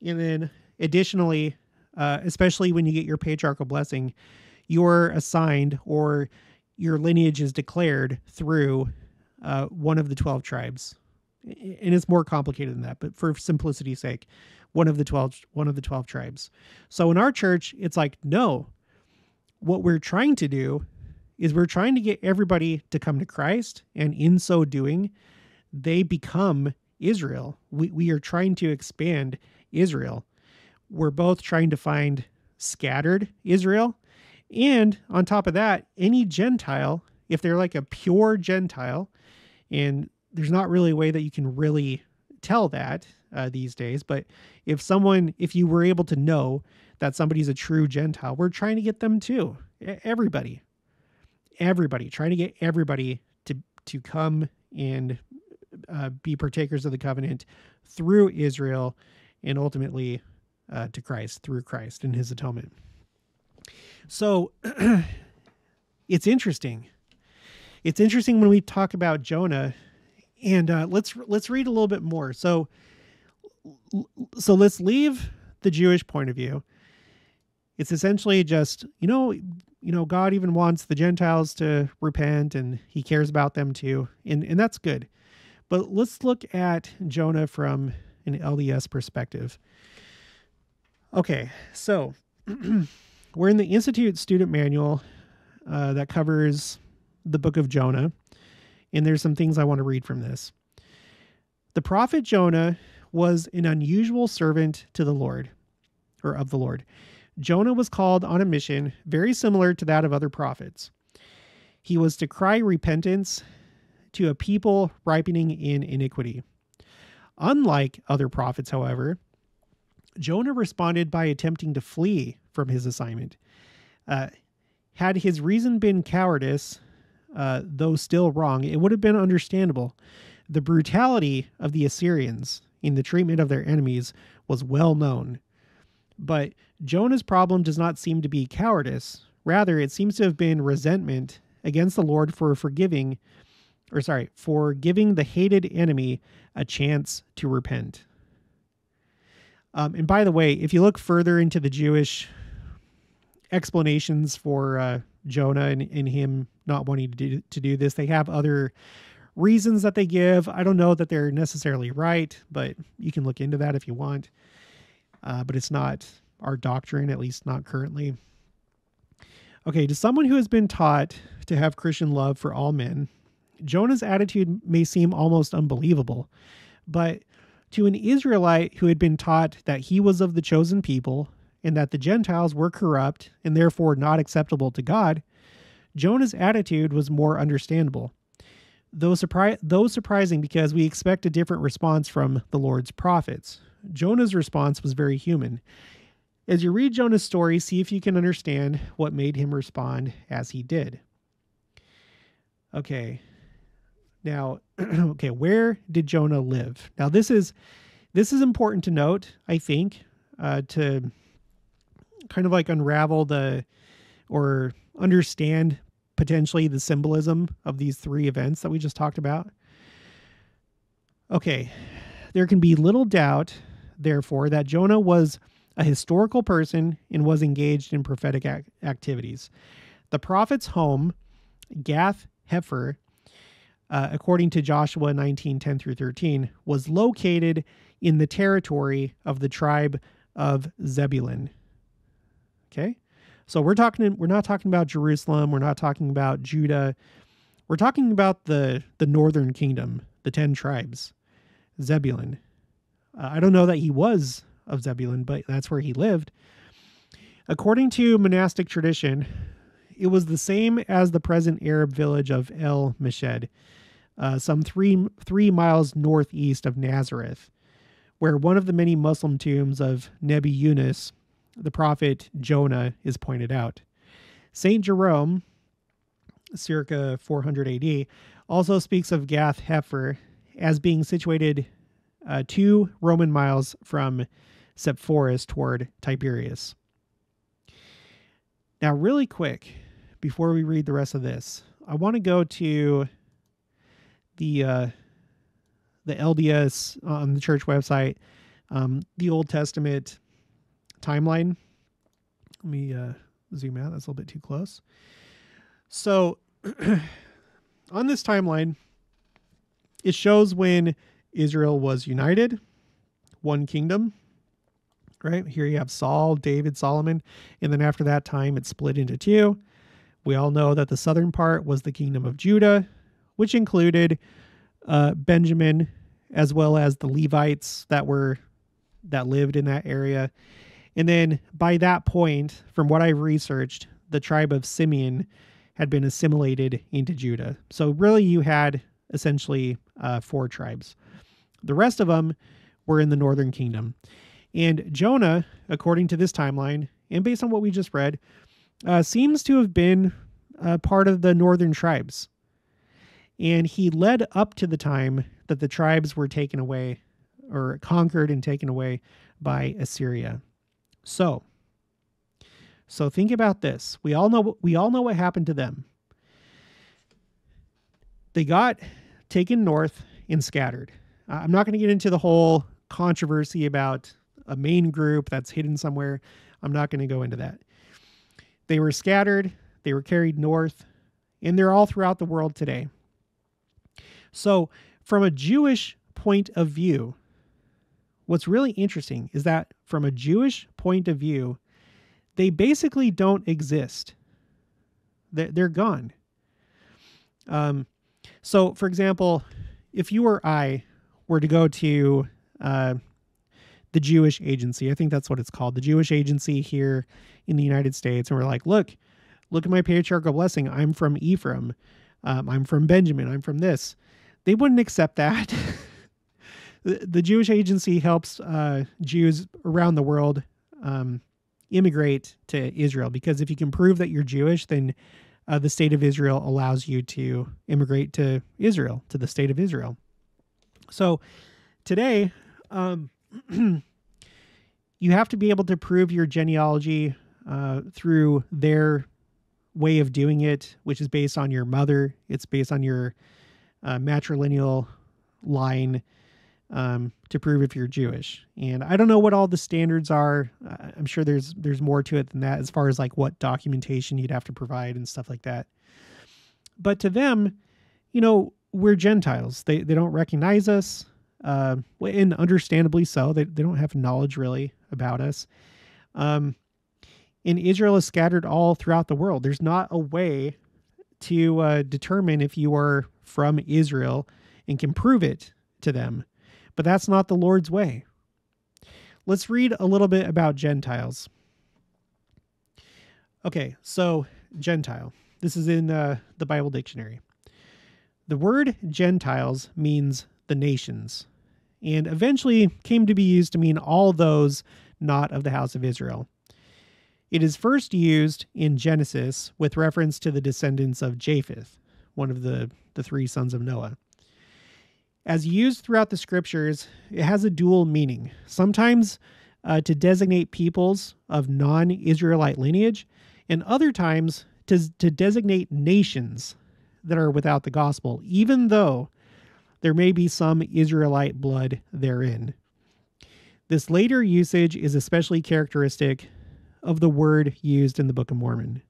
A: And then additionally, especially when you get your patriarchal blessing, you're assigned, or your lineage is declared through one of the 12 tribes. And it's more complicated than that, but for simplicity's sake, one of the 12 tribes. So in our church, it's like, no, what we're trying to do is we're trying to get everybody to come to Christ, and in so doing, they become Israel. We are trying to expand Israel. We're both trying to find scattered Israel. And on top of that, any Gentile, if they're like a pure Gentile, and there's not really a way that you can really tell that these days, but if you were able to know that somebody's a true Gentile, we're trying to get them too. Everybody, trying to get everybody to come and be partakers of the covenant through Israel, and ultimately to Christ, through Christ and his atonement. So it's interesting. It's interesting when we talk about Jonah, and let's read a little bit more. So let's leave the Jewish point of view. It's essentially just, God even wants the Gentiles to repent, and he cares about them too. And that's good. But let's look at Jonah from an LDS perspective. Okay, so we're in the Institute Student Manual that covers the book of Jonah, and there's some things I want to read from this. The prophet Jonah was an unusual servant to the Lord, or of the Lord. Jonah was called on a mission very similar to that of other prophets. He was to cry repentance to a people ripening in iniquity. Unlike other prophets, however, Jonah responded by attempting to flee from his assignment. Had his reason been cowardice, though still wrong, it would have been understandable. The brutality of the Assyrians in the treatment of their enemies was well known. But Jonah's problem does not seem to be cowardice. Rather, it seems to have been resentment against the Lord for giving the hated enemy a chance to repent. And by the way, if you look further into the Jewish explanations for Jonah and him not wanting to do this, they have other reasons that they give. I don't know that they're necessarily right, but you can look into that if you want. But it's not our doctrine, at least not currently. Okay, to someone who has been taught to have Christian love for all men, Jonah's attitude may seem almost unbelievable, but to an Israelite who had been taught that he was of the chosen people and that the Gentiles were corrupt and therefore not acceptable to God, Jonah's attitude was more understandable. Though surprising because we expect a different response from the Lord's prophets, Jonah's response was very human. As you read Jonah's story, see if you can understand what made him respond as he did. Okay. Now, where did Jonah live? Now, this is important to note, I think, to kind of like unravel or understand potentially the symbolism of these three events that we just talked about. Okay, there can be little doubt, therefore, that Jonah was a historical person and was engaged in prophetic activities. The prophet's home, Gath Hepher, according to Joshua 19:10 through 13, was located in the territory of the tribe of Zebulun. Okay, so we're not talking about Jerusalem. We're not talking about Judah. We're talking about the northern kingdom, the 10 tribes, Zebulun. I don't know that he was of Zebulun, but that's where he lived. According to monastic tradition, it was the same as the present Arab village of El Meshed, some three miles northeast of Nazareth, where one of the many Muslim tombs of Nebi Yunus, the prophet Jonah, is pointed out. Saint Jerome, circa 400 AD, also speaks of Gath Hepher as being situated 2 Roman miles from Sepphoris toward Tiberias. Now, really quick, before we read the rest of this, I want to go to the LDS on the church website, the Old Testament timeline. Let me zoom out. That's a little bit too close. So on this timeline, it shows when Israel was united, one kingdom, right? Here you have Saul, David, Solomon, and then after that time, it split into 2. We all know that the southern part was the kingdom of Judah, which included Benjamin, as well as the Levites that lived in that area. And then by that point, from what I've researched, the tribe of Simeon had been assimilated into Judah. So really you had essentially 4 tribes. The rest of them were in the northern kingdom. And Jonah, according to this timeline, and based on what we just read, seems to have been part of the northern tribes. And he led up to the time that the tribes were taken away or conquered and taken away by Assyria. So think about this. We all know what happened to them. They got taken north and scattered. I'm not going to get into the whole controversy about a main group that's hidden somewhere. I'm not going to go into that. They were scattered. They were carried north, and they're all throughout the world today. So from a Jewish point of view, what's really interesting is that from a Jewish point of view, they basically don't exist. They're gone. So, for example, if you or I were to go to the Jewish Agency, I think that's what it's called, the Jewish Agency here in the United States, and we're like, look at my patriarchal blessing. I'm from Ephraim. I'm from Benjamin. I'm from this. They wouldn't accept that. The Jewish Agency helps Jews around the world immigrate to Israel, because if you can prove that you're Jewish, then the state of Israel allows you to immigrate to Israel, to the state of Israel. So today, you have to be able to prove your genealogy through their way of doing it, which is based on your mother. It's based on your matrilineal line to prove if you're Jewish. And I don't know what all the standards are. I'm sure there's more to it than that, as far as like what documentation you'd have to provide and stuff like that. But to them, we're Gentiles. They don't recognize us, and understandably so. They don't have knowledge really about us. And Israel is scattered all throughout the world. There's not a way to determine if you are from Israel and can prove it to them. But that's not the Lord's way. Let's read a little bit about Gentiles. Okay, so Gentile. This is in the Bible dictionary. The word Gentiles means the nations, and eventually came to be used to mean all those not of the house of Israel. It is first used in Genesis with reference to the descendants of Japheth, one of the three sons of Noah. As used throughout the scriptures, it has a dual meaning, sometimes to designate peoples of non-Israelite lineage, and other times to designate nations that are without the gospel, even though there may be some Israelite blood therein. This later usage is especially characteristic of the word used in the Book of Mormon.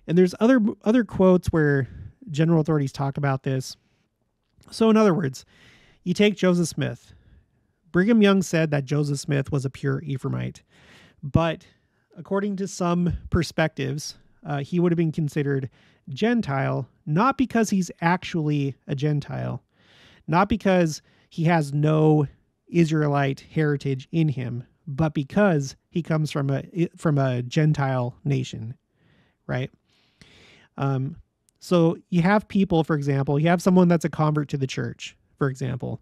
A: And there's other quotes where general authorities talk about this. So in other words, you take Joseph Smith. Brigham Young said that Joseph Smith was a pure Ephraimite, but according to some perspectives, he would have been considered Gentile, not because he's actually a Gentile, not because he has no Israelite heritage in him, but because he comes from a Gentile nation, right? So you have people, for example, you have someone that's a convert to the church, for example.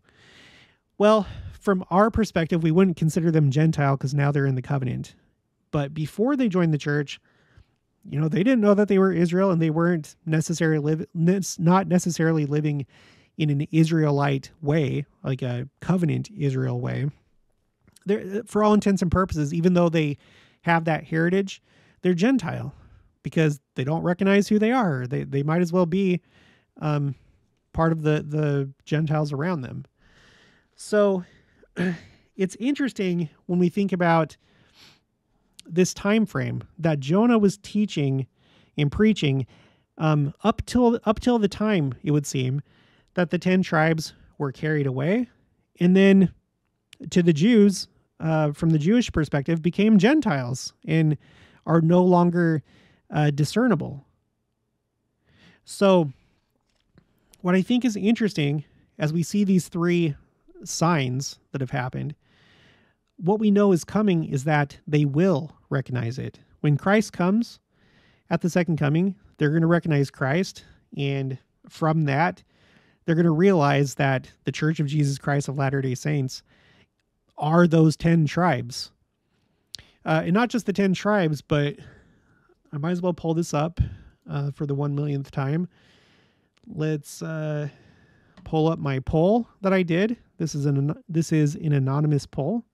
A: Well, from our perspective, we wouldn't consider them Gentile because now they're in the covenant. But before they joined the church, they didn't know that they were Israel, and they weren't not necessarily living in an Israelite way, like a covenant Israel way. For all intents and purposes, even though they have that heritage, they're Gentile because they don't recognize who they are. They might as well be part of the Gentiles around them. So it's interesting when we think about this time frame that Jonah was teaching and preaching up till the time, it would seem, that the 10 tribes were carried away, and then to the Jews, from the Jewish perspective, became Gentiles and are no longer discernible. So what I think is interesting, as we see these three signs that have happened, what we know is coming is that they will recognize it. When Christ comes at the second coming, they're going to recognize Christ, and from that, they're going to realize that the Church of Jesus Christ of Latter-day Saints are those 10 tribes. And not just the 10 tribes, but I might as well pull this up for the 1 millionth time. Let's pull up my poll that I did. This is an anonymous poll.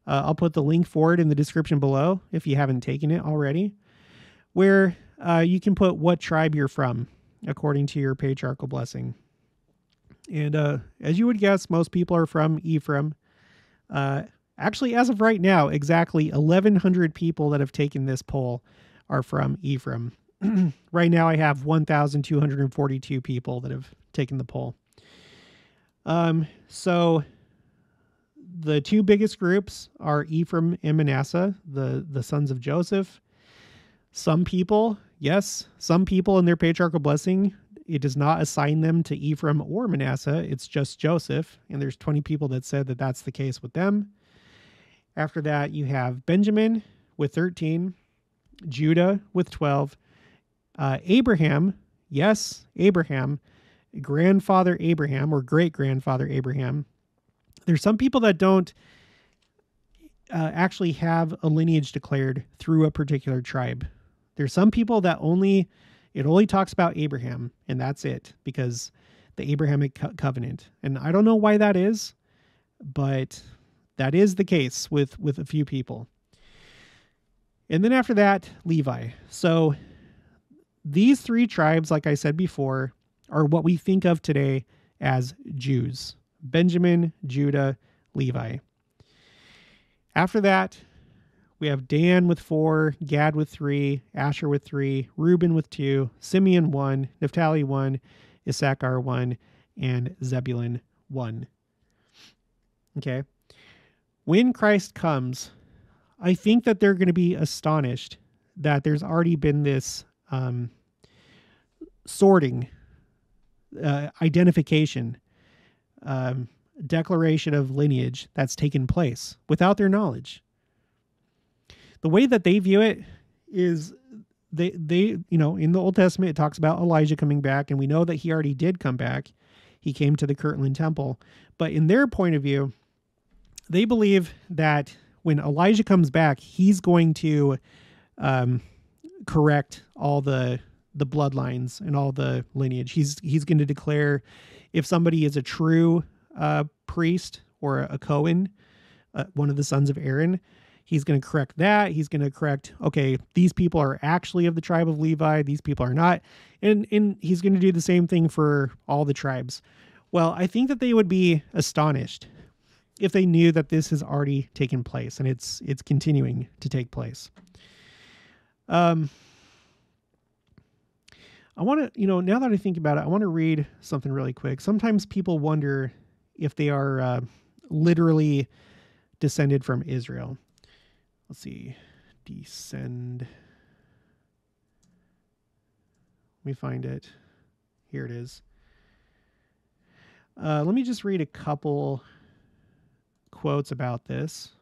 A: I'll put the link for it in the description below if you haven't taken it already, where you can put what tribe you're from according to your patriarchal blessing. And as you would guess, most people are from Ephraim. Actually, as of right now, exactly 1,100 people that have taken this poll are from Ephraim. Right now, I have 1,242 people that have taken the poll. So the two biggest groups are Ephraim and Manasseh, the sons of Joseph. Some people in their patriarchal blessing, it does not assign them to Ephraim or Manasseh. It's just Joseph. And there's 20 people that said that that's the case with them. After that, you have Benjamin with 13, Judah with 12, Abraham, grandfather Abraham or great-grandfather Abraham, There's some people that don't actually have a lineage declared through a particular tribe. There's some people that it only talks about Abraham, and that's it, because the Abrahamic covenant. And I don't know why that is, but that is the case with a few people. And then after that, Levi. So these three tribes, like I said before, are what we think of today as Jews: Benjamin, Judah, Levi. After that, we have Dan with 4, Gad with 3, Asher with 3, Reuben with 2, Simeon 1, Naphtali 1, Issachar 1, and Zebulun 1. Okay. When Christ comes, I think that they're going to be astonished that there's already been this sorting, identification, declaration of lineage that's taken place without their knowledge. The way that they view it is they in the Old Testament, it talks about Elijah coming back, and we know that he already did come back. He came to the Kirtland temple. But in their point of view, they believe that when Elijah comes back, he's going to correct all the bloodlines and all the lineage. He's going to declare if somebody is a true priest or a Cohen, one of the sons of Aaron. He's going to correct that. He's going to correct, okay, these people are actually of the tribe of Levi. These people are not. And he's going to do the same thing for all the tribes. Well, I think that they would be astonished if they knew that this has already taken place and it's continuing to take place. I want to, now that I think about it, I want to read something really quick. Sometimes people wonder if they are literally descended from Israel. Let's see, descend. Let me find it. Here it is. Let me just read a couple quotes about this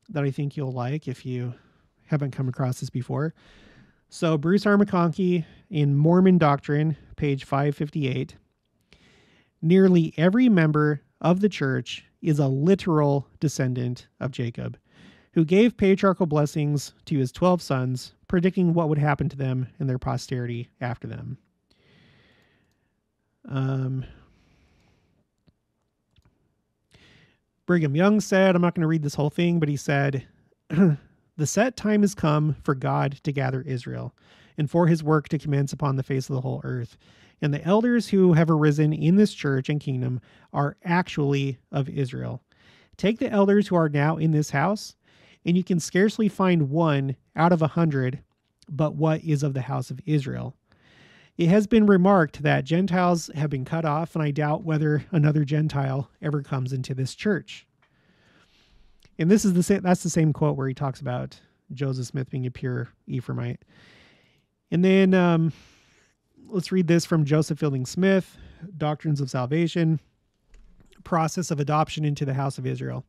A: that I think you'll like if you haven't come across this before. So Bruce R. McConkie in Mormon Doctrine, page 558, nearly every member of the church is a literal descendant of Jacob, who gave patriarchal blessings to his 12 sons, predicting what would happen to them and their posterity after them. Brigham Young said, I'm not going to read this whole thing, but he said, the set time has come for God to gather Israel and for his work to commence upon the face of the whole earth. And the elders who have arisen in this church and kingdom are actually of Israel. Take the elders who are now in this house, and you can scarcely find one out of 100 but what is of the house of Israel. It has been remarked that Gentiles have been cut off, and I doubt whether another Gentile ever comes into this church. And this is that's the same quote where he talks about Joseph Smith being a pure Ephraimite. And then let's read this from Joseph Fielding Smith, Doctrines of Salvation, Process of Adoption into the House of Israel.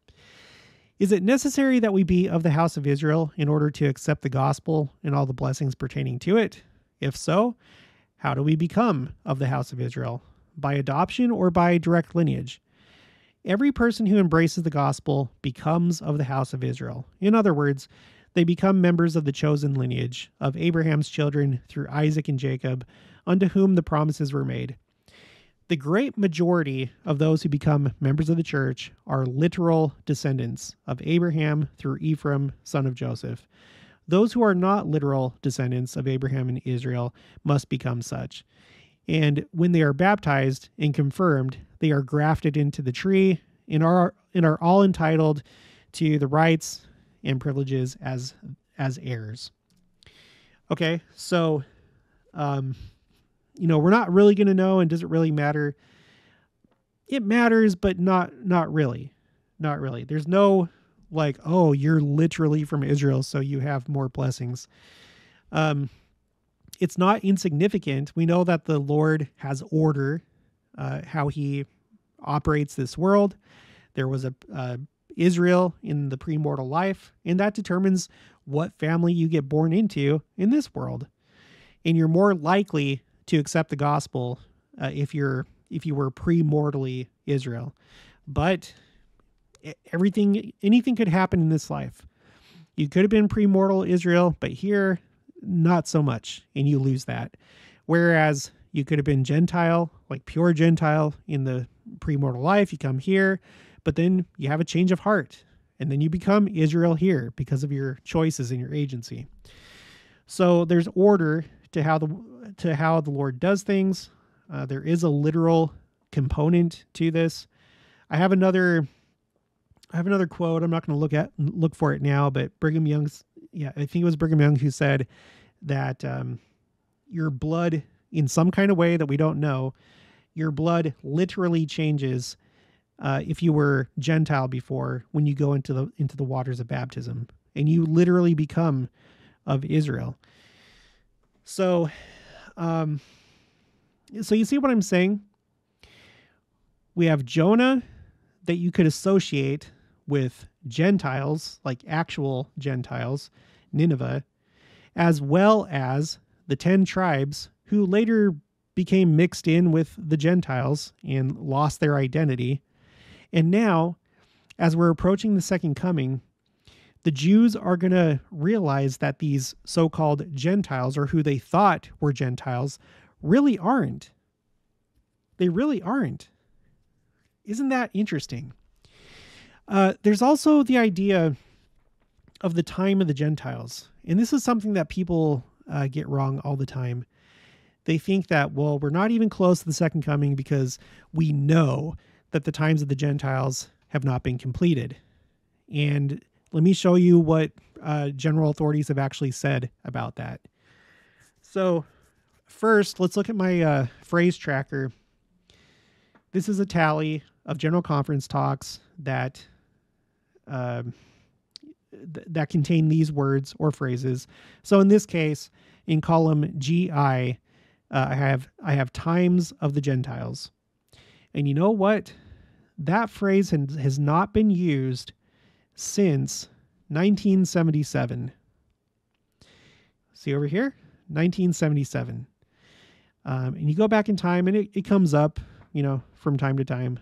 A: Is it necessary that we be of the house of Israel in order to accept the gospel and all the blessings pertaining to it? If so, how do we become of the house of Israel? By adoption or by direct lineage? Every person who embraces the gospel becomes of the house of Israel. In other words, they become members of the chosen lineage of Abraham's children through Isaac and Jacob, unto whom the promises were made. The great majority of those who become members of the church are literal descendants of Abraham through Ephraim, son of Joseph. Those who are not literal descendants of Abraham and Israel must become such. And when they are baptized and confirmed, they are grafted into the tree and are all entitled to the rights and privileges as heirs. Okay, so we're not really going to know, and does it really matter? It matters, but not really. Not really. There's no like, oh, you're literally from Israel, so you have more blessings. It's not insignificant. We know that the Lord has order, how he operates this world. There was a Israel in the premortal life, and that determines what family you get born into in this world. And you're more likely to accept the gospel if you were premortally Israel. But anything could happen in this life. You could have been premortal Israel, but here, not so much, and you lose that. Whereas you could have been Gentile, like pure Gentile in the premortal life, you come here, but then you have a change of heart, and then you become Israel here because of your choices and your agency. So there's order to how the Lord does things. There is a literal component to this. I have another quote. I'm not going to look for it now, but Brigham Young's, I think it was Brigham Young who said that your blood, in some kind of way that we don't know, your blood literally changes if you were Gentile before, when you go into the waters of baptism, and you literally become of Israel. So, so you see what I'm saying? We have Jonah that you could associate with Gentiles, like actual Gentiles, Nineveh, as well as the 10 tribes who later became mixed in with the Gentiles and lost their identity. And now, as we're approaching the second coming, the Jews are going to realize that these so-called Gentiles, or who they thought were Gentiles, really aren't. They really aren't. Isn't that interesting? There's also the idea of the time of the Gentiles. And this is something that people get wrong all the time. They think that, well, we're not even close to the second coming because we know that the times of the Gentiles have not been completed. And let me show you what general authorities have actually said about that. So first, let's look at my phrase tracker. This is a tally of General Conference talks that that contain these words or phrases. So in this case, in column GI, I have times of the Gentiles. And you know what? That phrase has not been used since 1977. See over here? 1977. And you go back in time and it comes up, from time to time.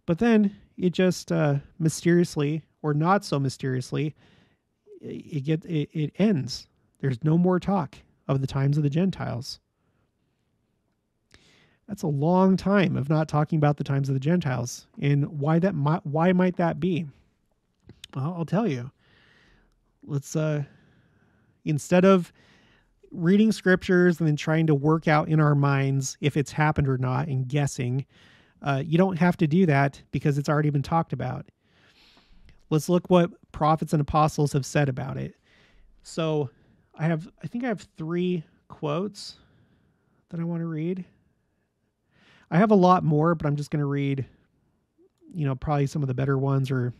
A: But then it just mysteriously, or not so mysteriously, it ends. There's no more talk of the times of the Gentiles. That's a long time of not talking about the times of the Gentiles. And why might that be? Well, I'll tell you. Let's instead of reading scriptures and then trying to work out in our minds if it's happened or not and guessing, you don't have to do that because it's already been talked about. Let's look what prophets and apostles have said about it. So I think I have 3 quotes that I want to read. I have a lot more, but I'm just going to read, probably some of the better ones or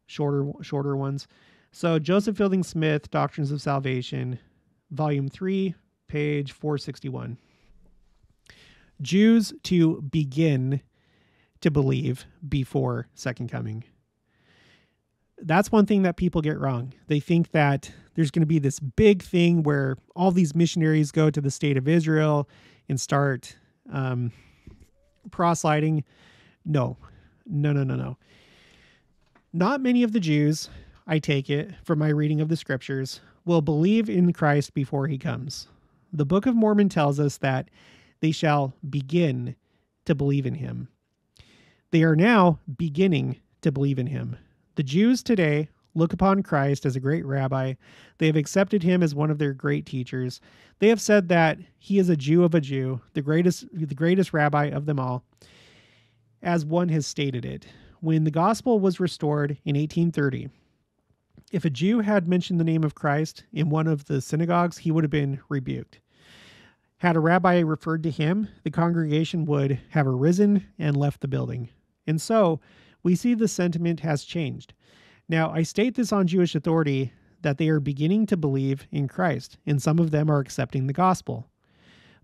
A: shorter ones. So Joseph Fielding Smith, Doctrines of Salvation, Volume 3, page 461. Jews to begin to believe before second coming. That's one thing that people get wrong. They think that there's going to be this big thing where all these missionaries go to the state of Israel and start proselyting. No. Not many of the Jews, I take it from my reading of the scriptures, will believe in Christ before he comes. The Book of Mormon tells us that they shall begin to believe in him. They are now beginning to believe in him. The Jews today look upon Christ as a great rabbi. They have accepted him as one of their great teachers. They have said that he is a Jew of a Jew, the greatest rabbi of them all, as one has stated it. When the gospel was restored in 1830, if a Jew had mentioned the name of Christ in one of the synagogues, he would have been rebuked. Had a rabbi referred to him, the congregation would have arisen and left the building. And so we see the sentiment has changed. Now, I state this on Jewish authority that they are beginning to believe in Christ, and some of them are accepting the gospel.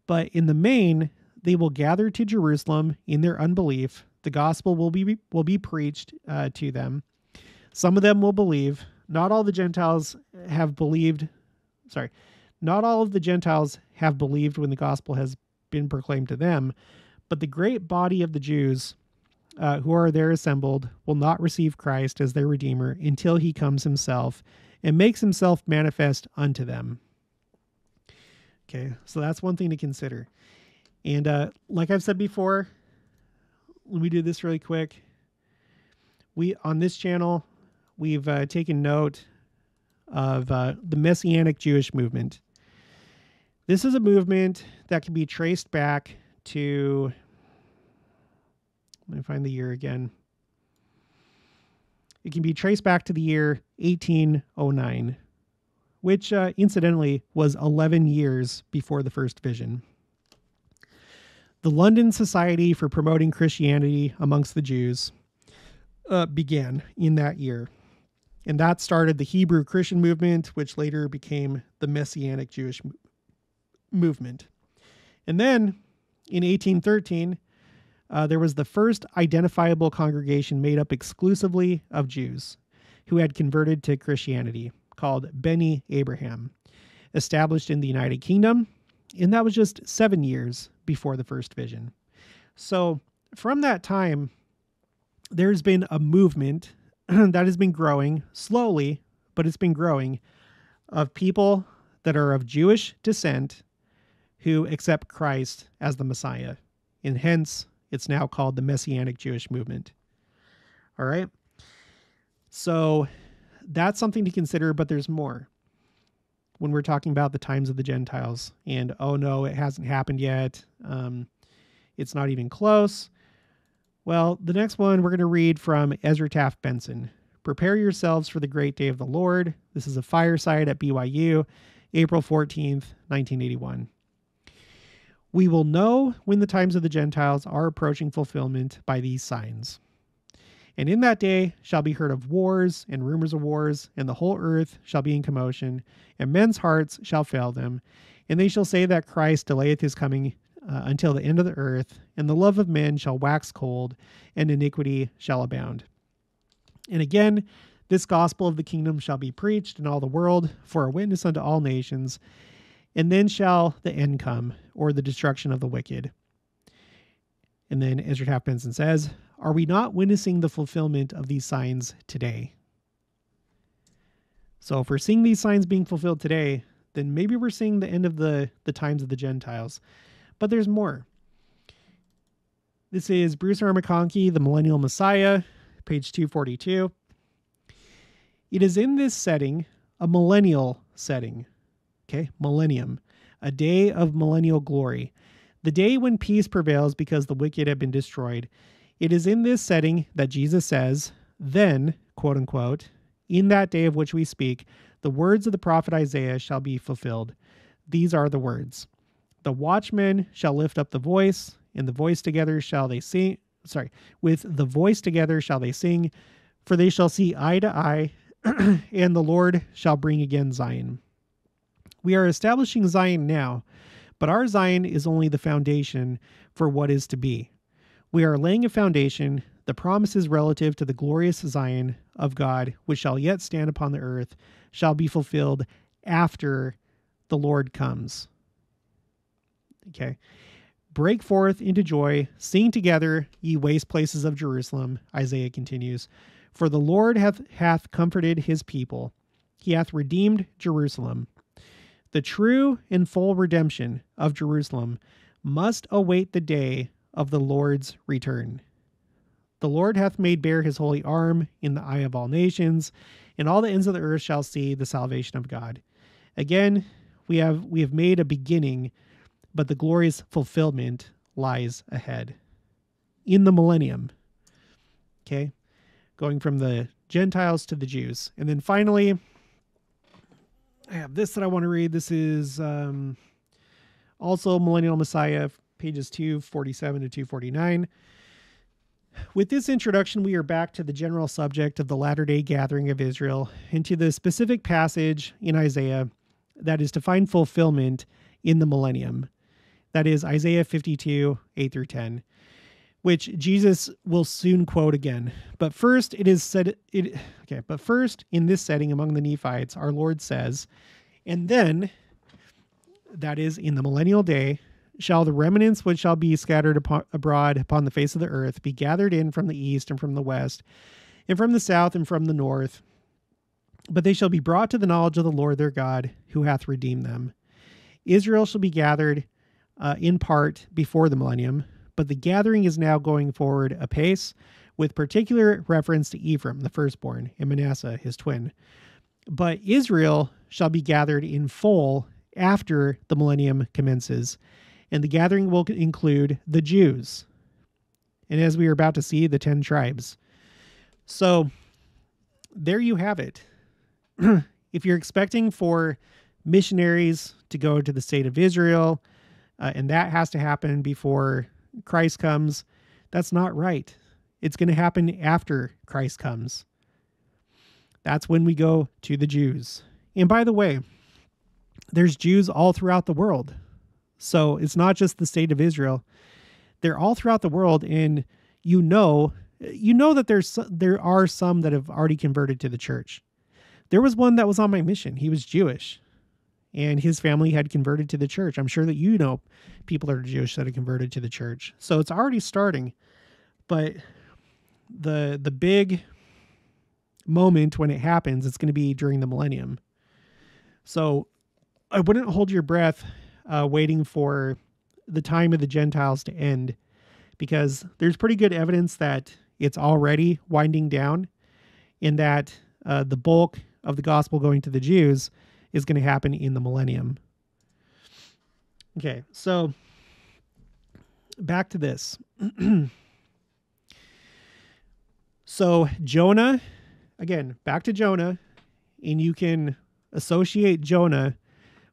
A: But in the main, they will gather to Jerusalem in their unbelief. The gospel will be preached to them. Some of them will believe. Not all the Gentiles have believed. Not all of the Gentiles have believed when the gospel has been proclaimed to them, But the great body of the Jews who are there assembled will not receive Christ as their Redeemer until he comes himself and makes himself manifest unto them. Okay, so that's one thing to consider. And like I've said before, let me do this really quick. On this channel, we've taken note of the Messianic Jewish movement. This is a movement that can be traced back to, let me find the year again. It can be traced back to the year 1809, which incidentally was 11 years before the first vision. The London Society for Promoting Christianity Amongst the Jews began in that year. And that started the Hebrew Christian movement, which later became the Messianic Jewish movement. And then in 1813, there was the first identifiable congregation made up exclusively of Jews who had converted to Christianity, called Beni Abraham, established in the United Kingdom. And that was just 7 years before the first vision. So from that time, there's been a movement that has been growing slowly, but it's been growing, of people that are of Jewish descent who accept Christ as the Messiah. And hence, it's now called the Messianic Jewish movement. All right. So that's something to consider, but there's more when we're talking about the times of the Gentiles. And, oh no, it hasn't happened yet. It's not even close. Well, the next one we're going to read from Ezra Taft Benson. Prepare yourselves for the great day of the Lord. This is a fireside at BYU, April 14th, 1981. We will know when the times of the Gentiles are approaching fulfillment by these signs. And in that day shall be heard of wars and rumors of wars, and the whole earth shall be in commotion, and men's hearts shall fail them. And they shall say that Christ delayeth his coming until the end of the earth, and the love of men shall wax cold, and iniquity shall abound. And again, this gospel of the kingdom shall be preached in all the world for a witness unto all nations, and then shall the end come, or the destruction of the wicked. And then Ezra Taft Benson says, are we not witnessing the fulfillment of these signs today? So if we're seeing these signs being fulfilled today, then maybe we're seeing the end of the times of the Gentiles. But there's more. This is Bruce R. McConkie, The Millennial Messiah, page 242. It is in this setting, a millennial setting, okay, millennium, a day of millennial glory, the day when peace prevails because the wicked have been destroyed. It is in this setting that Jesus says, then, quote unquote, in that day of which we speak, the words of the prophet Isaiah shall be fulfilled. These are the words. The watchmen shall lift up the voice, and the voice together shall they sing. With the voice together shall they sing, for they shall see eye to eye, and the Lord shall bring again Zion. We are establishing Zion now, but our Zion is only the foundation for what is to be. We are laying a foundation, the promises relative to the glorious Zion of God, which shall yet stand upon the earth, shall be fulfilled after the Lord comes. Okay. Break forth into joy, sing together, ye waste places of Jerusalem, Isaiah continues. For the Lord hath comforted his people. He hath redeemed Jerusalem. The true and full redemption of Jerusalem must await the day of the Lord's return. The Lord hath made bare his holy arm in the eye of all nations, and all the ends of the earth shall see the salvation of God. Again, we have made a beginning, but the glorious fulfillment lies ahead. In the millennium. Okay? Going from the Gentiles to the Jews. And then finally, I have this that I want to read. This is also Millennial Messiah, pages 247 to 249. With this introduction, we are back to the general subject of the latter-day gathering of Israel and to the specific passage in Isaiah that is to find fulfillment in the millennium. That is Isaiah 52, 8 through 10, which Jesus will soon quote again. But first, but first, in this setting among the Nephites, our Lord says, and then, that is in the millennial day, shall the remnants which shall be scattered abroad upon the face of the earth be gathered in from the east and from the west and from the south and from the north. But they shall be brought to the knowledge of the Lord their God, who hath redeemed them. Israel shall be gathered in part before the millennium, but the gathering is now going forward apace, with particular reference to Ephraim, the firstborn, and Manasseh, his twin. But Israel shall be gathered in full after the millennium commences, and the gathering will include the Jews. And as we are about to see, the 10 tribes. So there you have it. If you're expecting for missionaries to go to the state of Israel, and that has to happen before Christ comes, that's not right. It's going to happen after Christ comes. That's when we go to the Jews. And by the way, there's Jews all throughout the world. So it's not just the state of Israel. They're all throughout the world, and you know that there are some that have already converted to the church. There was one that was on my mission. He was Jewish, and his family had converted to the church. I'm sure that you know people that are Jewish that have converted to the church. So it's already starting. But the big moment when it happens, it's going to be during the millennium. So I wouldn't hold your breath waiting for the time of the Gentiles to end, because there's pretty good evidence that it's already winding down, and that the bulk of the gospel going to the Jews is going to happen in the millennium. Okay, so back to this. So Jonah, again, back to Jonah, and you can associate Jonah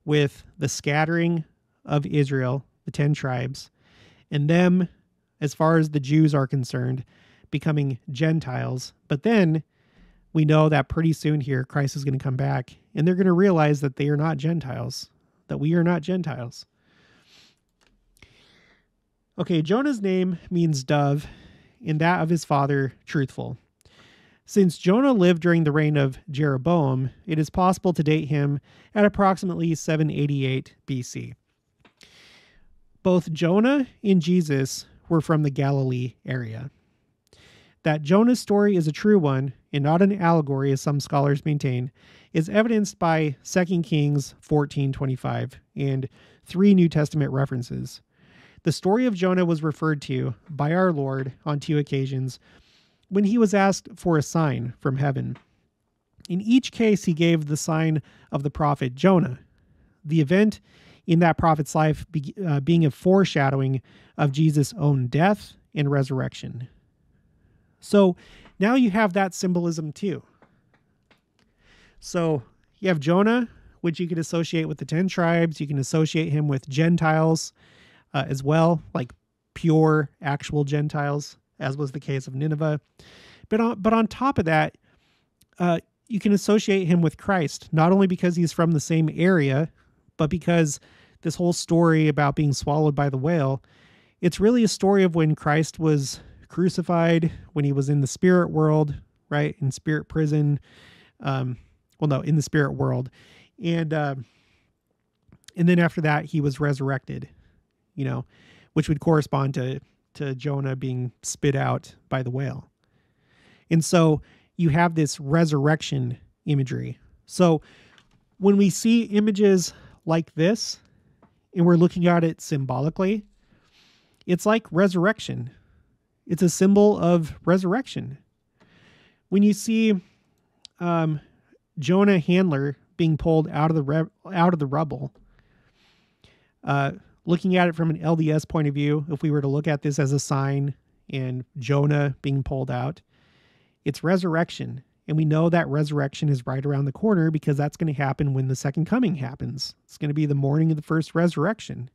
A: with the scattering of Israel, the 10 tribes, and them, as far as the Jews are concerned, becoming Gentiles. But then we know that pretty soon here, Christ is going to come back, and they're going to realize that they are not Gentiles, that we are not Gentiles. Okay, Jonah's name means dove, and that of his father, truthful. Since Jonah lived during the reign of Jeroboam, it is possible to date him at approximately 788 BC. Both Jonah and Jesus were from the Galilee area. That Jonah's story is a true one and not an allegory, as some scholars maintain, is evidenced by 2 Kings 14:25 and 3 New Testament references. The story of Jonah was referred to by our Lord on 2 occasions when he was asked for a sign from heaven. In each case, he gave the sign of the prophet Jonah, the event in that prophet's life being a foreshadowing of Jesus' own death and resurrection. So now you have that symbolism too. So you have Jonah, which you could associate with the 10 tribes. You can associate him with Gentiles as well, like pure, actual Gentiles, as was the case of Nineveh. But on top of that, you can associate him with Christ, not only because he's from the same area, but because this whole story about being swallowed by the whale, it's really a story of when Christ was crucified, when he was in the spirit world, right? In spirit prison. In the spirit world. And then after that, he was resurrected, which would correspond to Jonah being spit out by the whale. And so you have this resurrection imagery. So when we see images like this, and we're looking at it symbolically, it's like resurrection. It's a symbol of resurrection. When you see Jonah Handler being pulled out of the rubble, looking at it from an LDS point of view, if we were to look at this as a sign and Jonah being pulled out, it's resurrection. And we know that resurrection is right around the corner because that's going to happen when the second coming happens. It's going to be the morning of the first resurrection.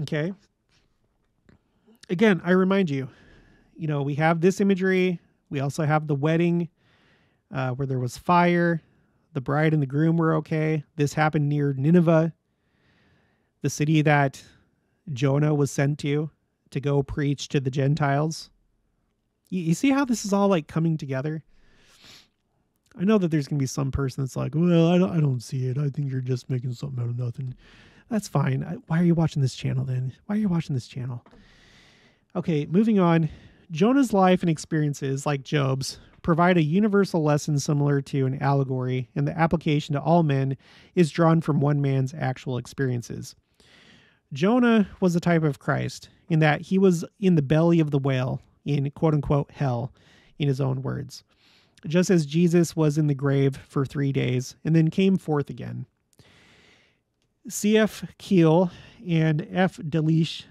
A: Okay. Again, I remind you, we have this imagery. We also have the wedding where there was fire. The bride and the groom were okay. This happened near Nineveh, the city that Jonah was sent to go preach to the Gentiles. You see how this is all like coming together? I know that there's going to be some person that's like, well, I don't see it. I think you're just making something out of nothing. That's fine. Why are you watching this channel then? Why are you watching this channel? Okay, moving on. Jonah's life and experiences, like Job's, provide a universal lesson similar to an allegory, and the application to all men is drawn from one man's actual experiences. Jonah was a type of Christ in that he was in the belly of the whale in quote-unquote hell, in his own words, just as Jesus was in the grave for 3 days and then came forth again. C.F. Keel and F. Delitzsch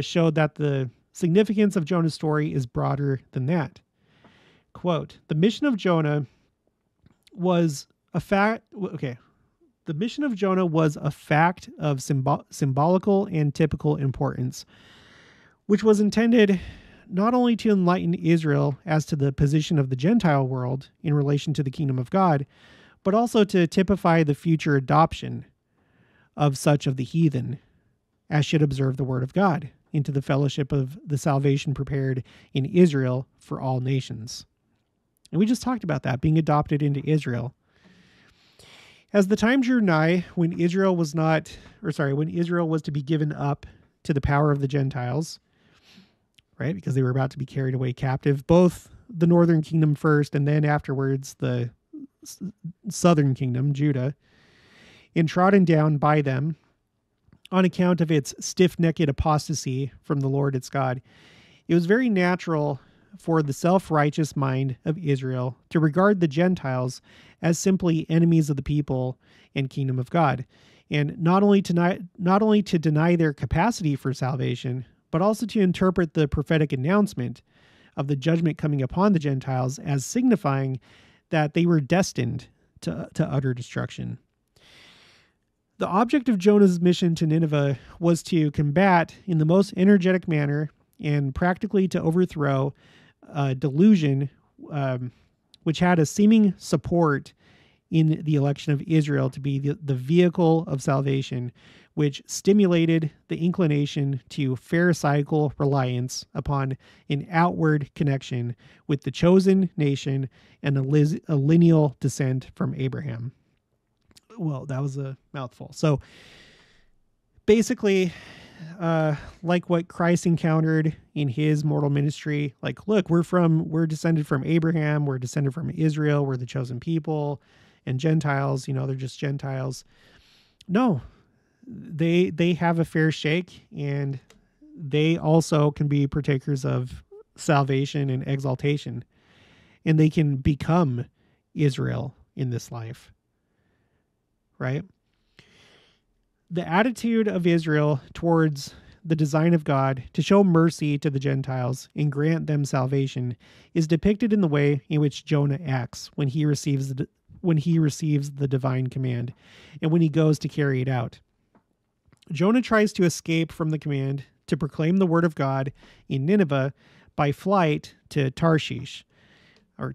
A: showed that the significance of Jonah's story is broader than that. Quote, the mission of Jonah was a fact. Okay. The mission of Jonah was a fact of symbolical and typical importance, which was intended not only to enlighten Israel as to the position of the Gentile world in relation to the kingdom of God, but also to typify the future adoption of such of the heathen as should observe the word of God into the fellowship of the salvation prepared in Israel for all nations. And we just talked about that, being adopted into Israel. As the time drew nigh when Israel was to be given up to the power of the Gentiles, right? Because they were about to be carried away captive, both the northern kingdom first and then afterwards the southern kingdom, Judah, and trodden down by them on account of its stiff-necked apostasy from the Lord its God. It was very natural for the self-righteous mind of Israel to regard the Gentiles as simply enemies of the people and kingdom of God, and not only to deny their capacity for salvation, but also to interpret the prophetic announcement of the judgment coming upon the Gentiles as signifying that they were destined to utter destruction. The object of Jonah's mission to Nineveh was to combat in the most energetic manner and practically to overthrow delusion, which had a seeming support in the election of Israel to be the vehicle of salvation, which stimulated the inclination to pharisaical reliance upon an outward connection with the chosen nation and a lineal descent from Abraham. Well, that was a mouthful. So basically, like what Christ encountered in his mortal ministry, like, look, we're descended from Abraham, we're descended from Israel, we're the chosen people, and Gentiles, they're just Gentiles. No, they have a fair shake, and they also can be partakers of salvation and exaltation, and they can become Israel in this life, right? The attitude of Israel towards the design of God to show mercy to the Gentiles and grant them salvation is depicted in the way in which Jonah acts when he receives the divine command and when he goes to carry it out. Jonah tries to escape from the command to proclaim the word of God in Nineveh by flight to Tarshish, I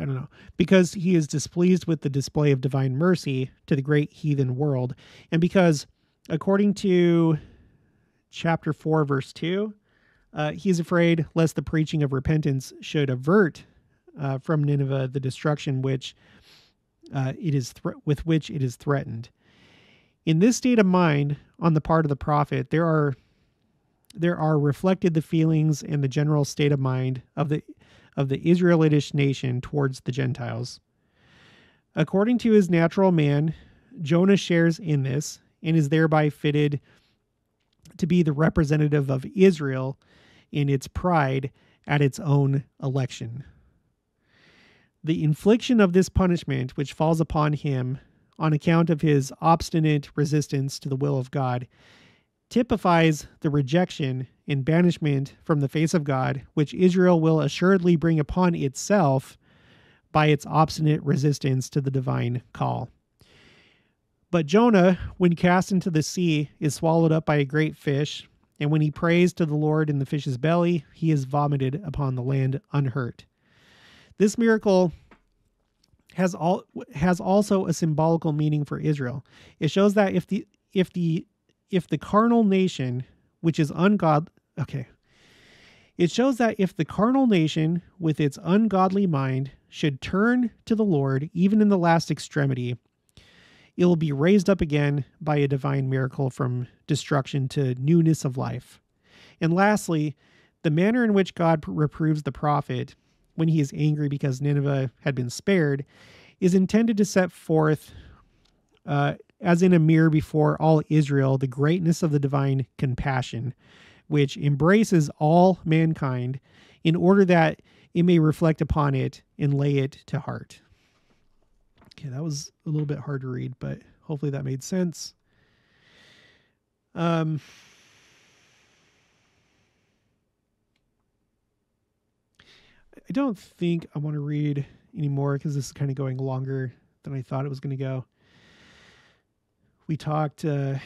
A: don't know, because he is displeased with the display of divine mercy to the great heathen world, and because, according to chapter 4, verse 2, he's afraid lest the preaching of repentance should avert from Nineveh the destruction with which it is threatened. In this state of mind, on the part of the prophet, there are reflected the feelings and the general state of mind of the Israelitish nation towards the Gentiles. According to his natural man, Jonah shares in this and is thereby fitted to be the representative of Israel in its pride at its own election. The infliction of this punishment, which falls upon him on account of his obstinate resistance to the will of God, typifies the rejection and banishment from the face of God, which Israel will assuredly bring upon itself by its obstinate resistance to the divine call. But Jonah, when cast into the sea, is swallowed up by a great fish, and when he prays to the Lord in the fish's belly, he is vomited upon the land unhurt. This miracle has also a symbolical meaning for Israel. It shows that if the carnal nation, which is ungodly, it shows that if the carnal nation with its ungodly mind should turn to the Lord, even in the last extremity, it will be raised up again by a divine miracle from destruction to newness of life. And lastly, the manner in which God reproves the prophet when he is angry because Nineveh had been spared is intended to set forth, as in a mirror before all Israel, the greatness of the divine compassion, which embraces all mankind in order that it may reflect upon it and lay it to heart. Okay, that was a little bit hard to read, but hopefully that made sense. I don't think I want to read anymore because this is kind of going longer than I thought it was going to go. We talked about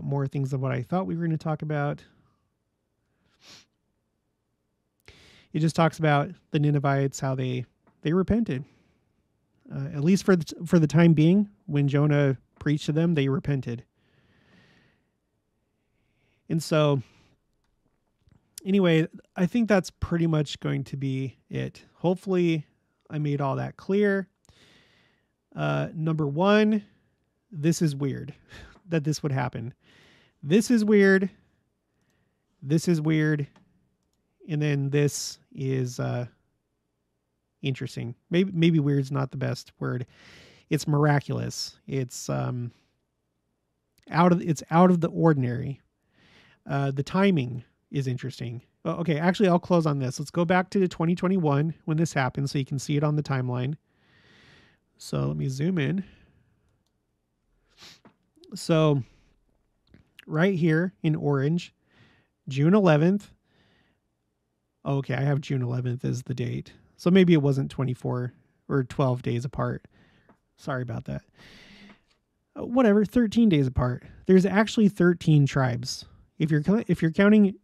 A: more things than what I thought we were going to talk about. It just talks about the Ninevites, how they repented. At least for the time being, when Jonah preached to them, they repented. And so, anyway, I think that's pretty much going to be it. Hopefully, I made all that clear. Number one, this is weird that this would happen. This is weird. This is weird. And then this is interesting. Maybe weird is not the best word. It's miraculous. It's out of the ordinary. The timing is interesting. Okay, actually, I'll close on this. Let's go back to 2021 when this happened so you can see it on the timeline. So let me zoom in. So right here in orange, June 11th. Okay, I have June 11th as the date. So maybe it wasn't 24 or 12 days apart. Sorry about that. Whatever, 13 days apart. There's actually 13 tribes. If you're counting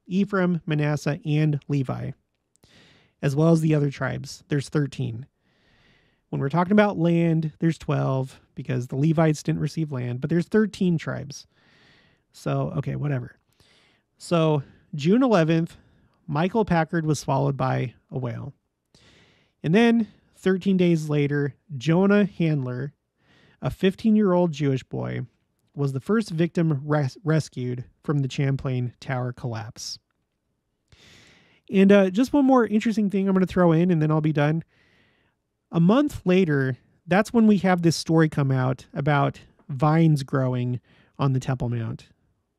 A: Ephraim, Manasseh, and Levi, as well as the other tribes, there's 13. When we're talking about land, there's 12 because the Levites didn't receive land, but there's 13 tribes. So, okay, whatever. So June 11th, Michael Packard was swallowed by a whale. And then 13 days later, Jonah Handler, a 15-year-old Jewish boy, was the first victim rescued from the Champlain Tower collapse. And just one more interesting thing I'm going to throw in, and then I'll be done. A month later, that's when we have this story come out about vines growing on the Temple Mount,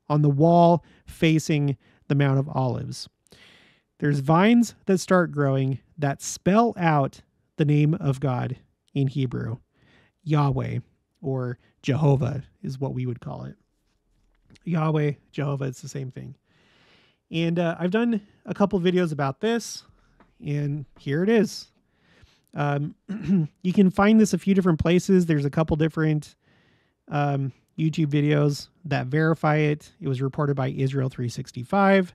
A: on the wall facing the Mount of Olives. There's vines that start growing that spell out the name of God in Hebrew. Yahweh, or Jehovah is what we would call it. Yahweh, Jehovah, it's the same thing. And I've done a couple videos about this, and here it is. You can find this a few different places. There's a couple different YouTube videos that verify it. It was reported by Israel 365.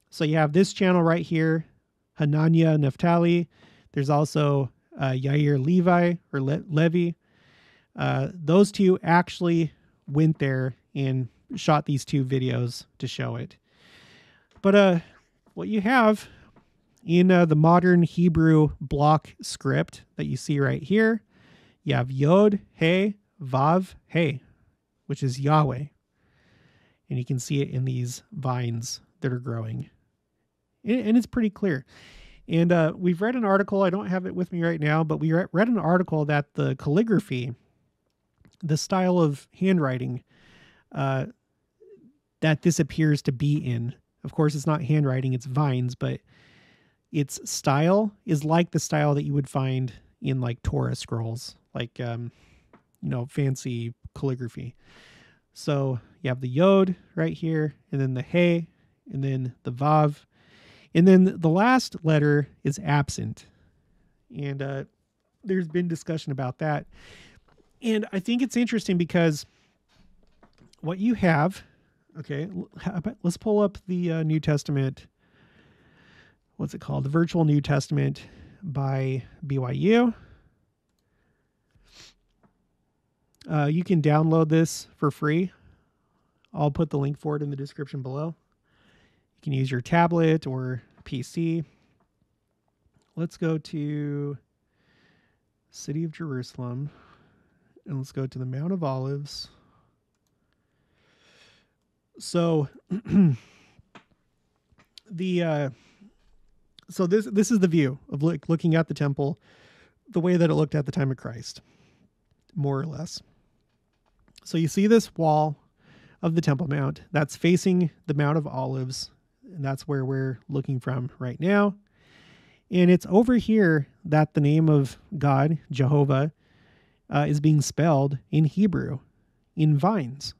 A: So you have this channel right here, Hananiah Naphtali. There's also Yair Levi or Levi. Those two actually went there and shot these two videos to show it. But what you have in the modern Hebrew block script that you see right here, you have Yod, He, Vav, He, which is Yahweh. And you can see it in these vines that are growing. And it's pretty clear. And we've read an article, I don't have it with me right now, but we read an article that the calligraphy, the style of handwriting that this appears to be in, of course, it's not handwriting, it's vines, but its style is like the style that you would find in like Torah scrolls, like, fancy calligraphy. So you have the Yod right here, and then the He, and then the Vav. And then the last letter is absent. And there's been discussion about that. And I think it's interesting because what you have, okay, let's pull up the New Testament. What's it called? The Virtual New Testament by BYU. You can download this for free. I'll put the link for it in the description below. You can use your tablet or PC. let's go to City of Jerusalem, and let's go to the Mount of Olives. So this is the view of looking at the temple the way that it looked at the time of Christ, more or less. So you see this wall of the Temple Mount that's facing the Mount of Olives, and that's where we're looking from right now. And it's over here that the name of God, Jehovah, is being spelled in Hebrew, in vines.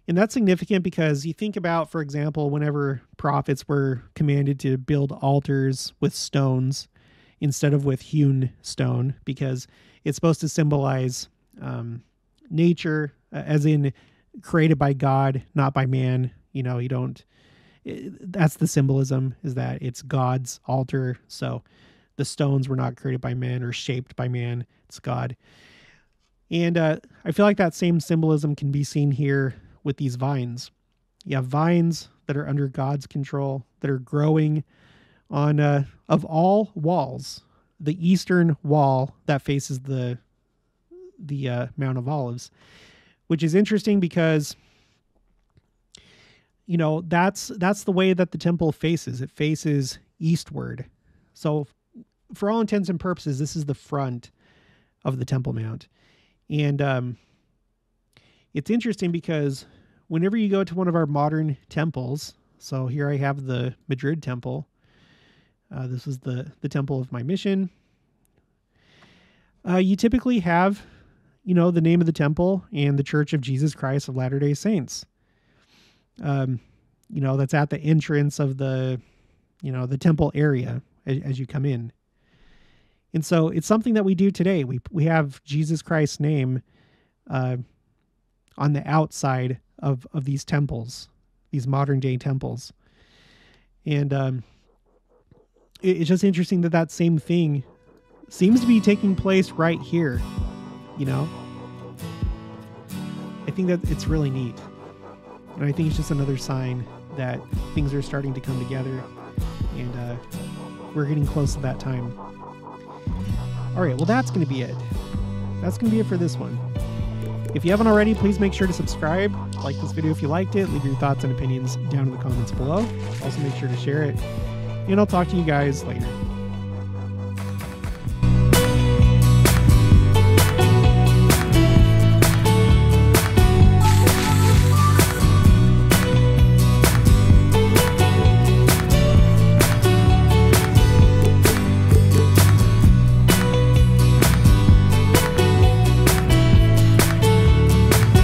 A: And that's significant because you think about, for example, whenever prophets were commanded to build altars with stones instead of with hewn stone, because it's supposed to symbolize nature, as in created by God, not by man. You know, that's the symbolism, is that it's God's altar. So the stones were not created by man or shaped by man. It's God. And I feel like that same symbolism can be seen here with these vines. You have vines that are under God's control, that are growing on, of all walls, the eastern wall that faces the Mount of Olives, which is interesting because, you know, that's the way that the temple faces. It faces eastward. So for all intents and purposes, this is the front of the Temple Mount. And it's interesting because whenever you go to one of our modern temples, so here I have the Madrid temple. This is the temple of my mission. You typically have, you know, the name of the temple and the Church of Jesus Christ of Latter-day Saints. You know, that's at the entrance of the temple area as you come in. And so it's something that we do today. We have Jesus Christ's name on the outside of these temples, these modern day temples. And it's just interesting that same thing seems to be taking place right here, you know? I think that it's really neat. And I think it's just another sign that things are starting to come together, and we're getting close to that time. All right, well, that's going to be it. That's going to be it for this one. If you haven't already, please make sure to subscribe, like this video if you liked it, leave your thoughts and opinions down in the comments below. Also make sure to share it, and I'll talk to you guys later.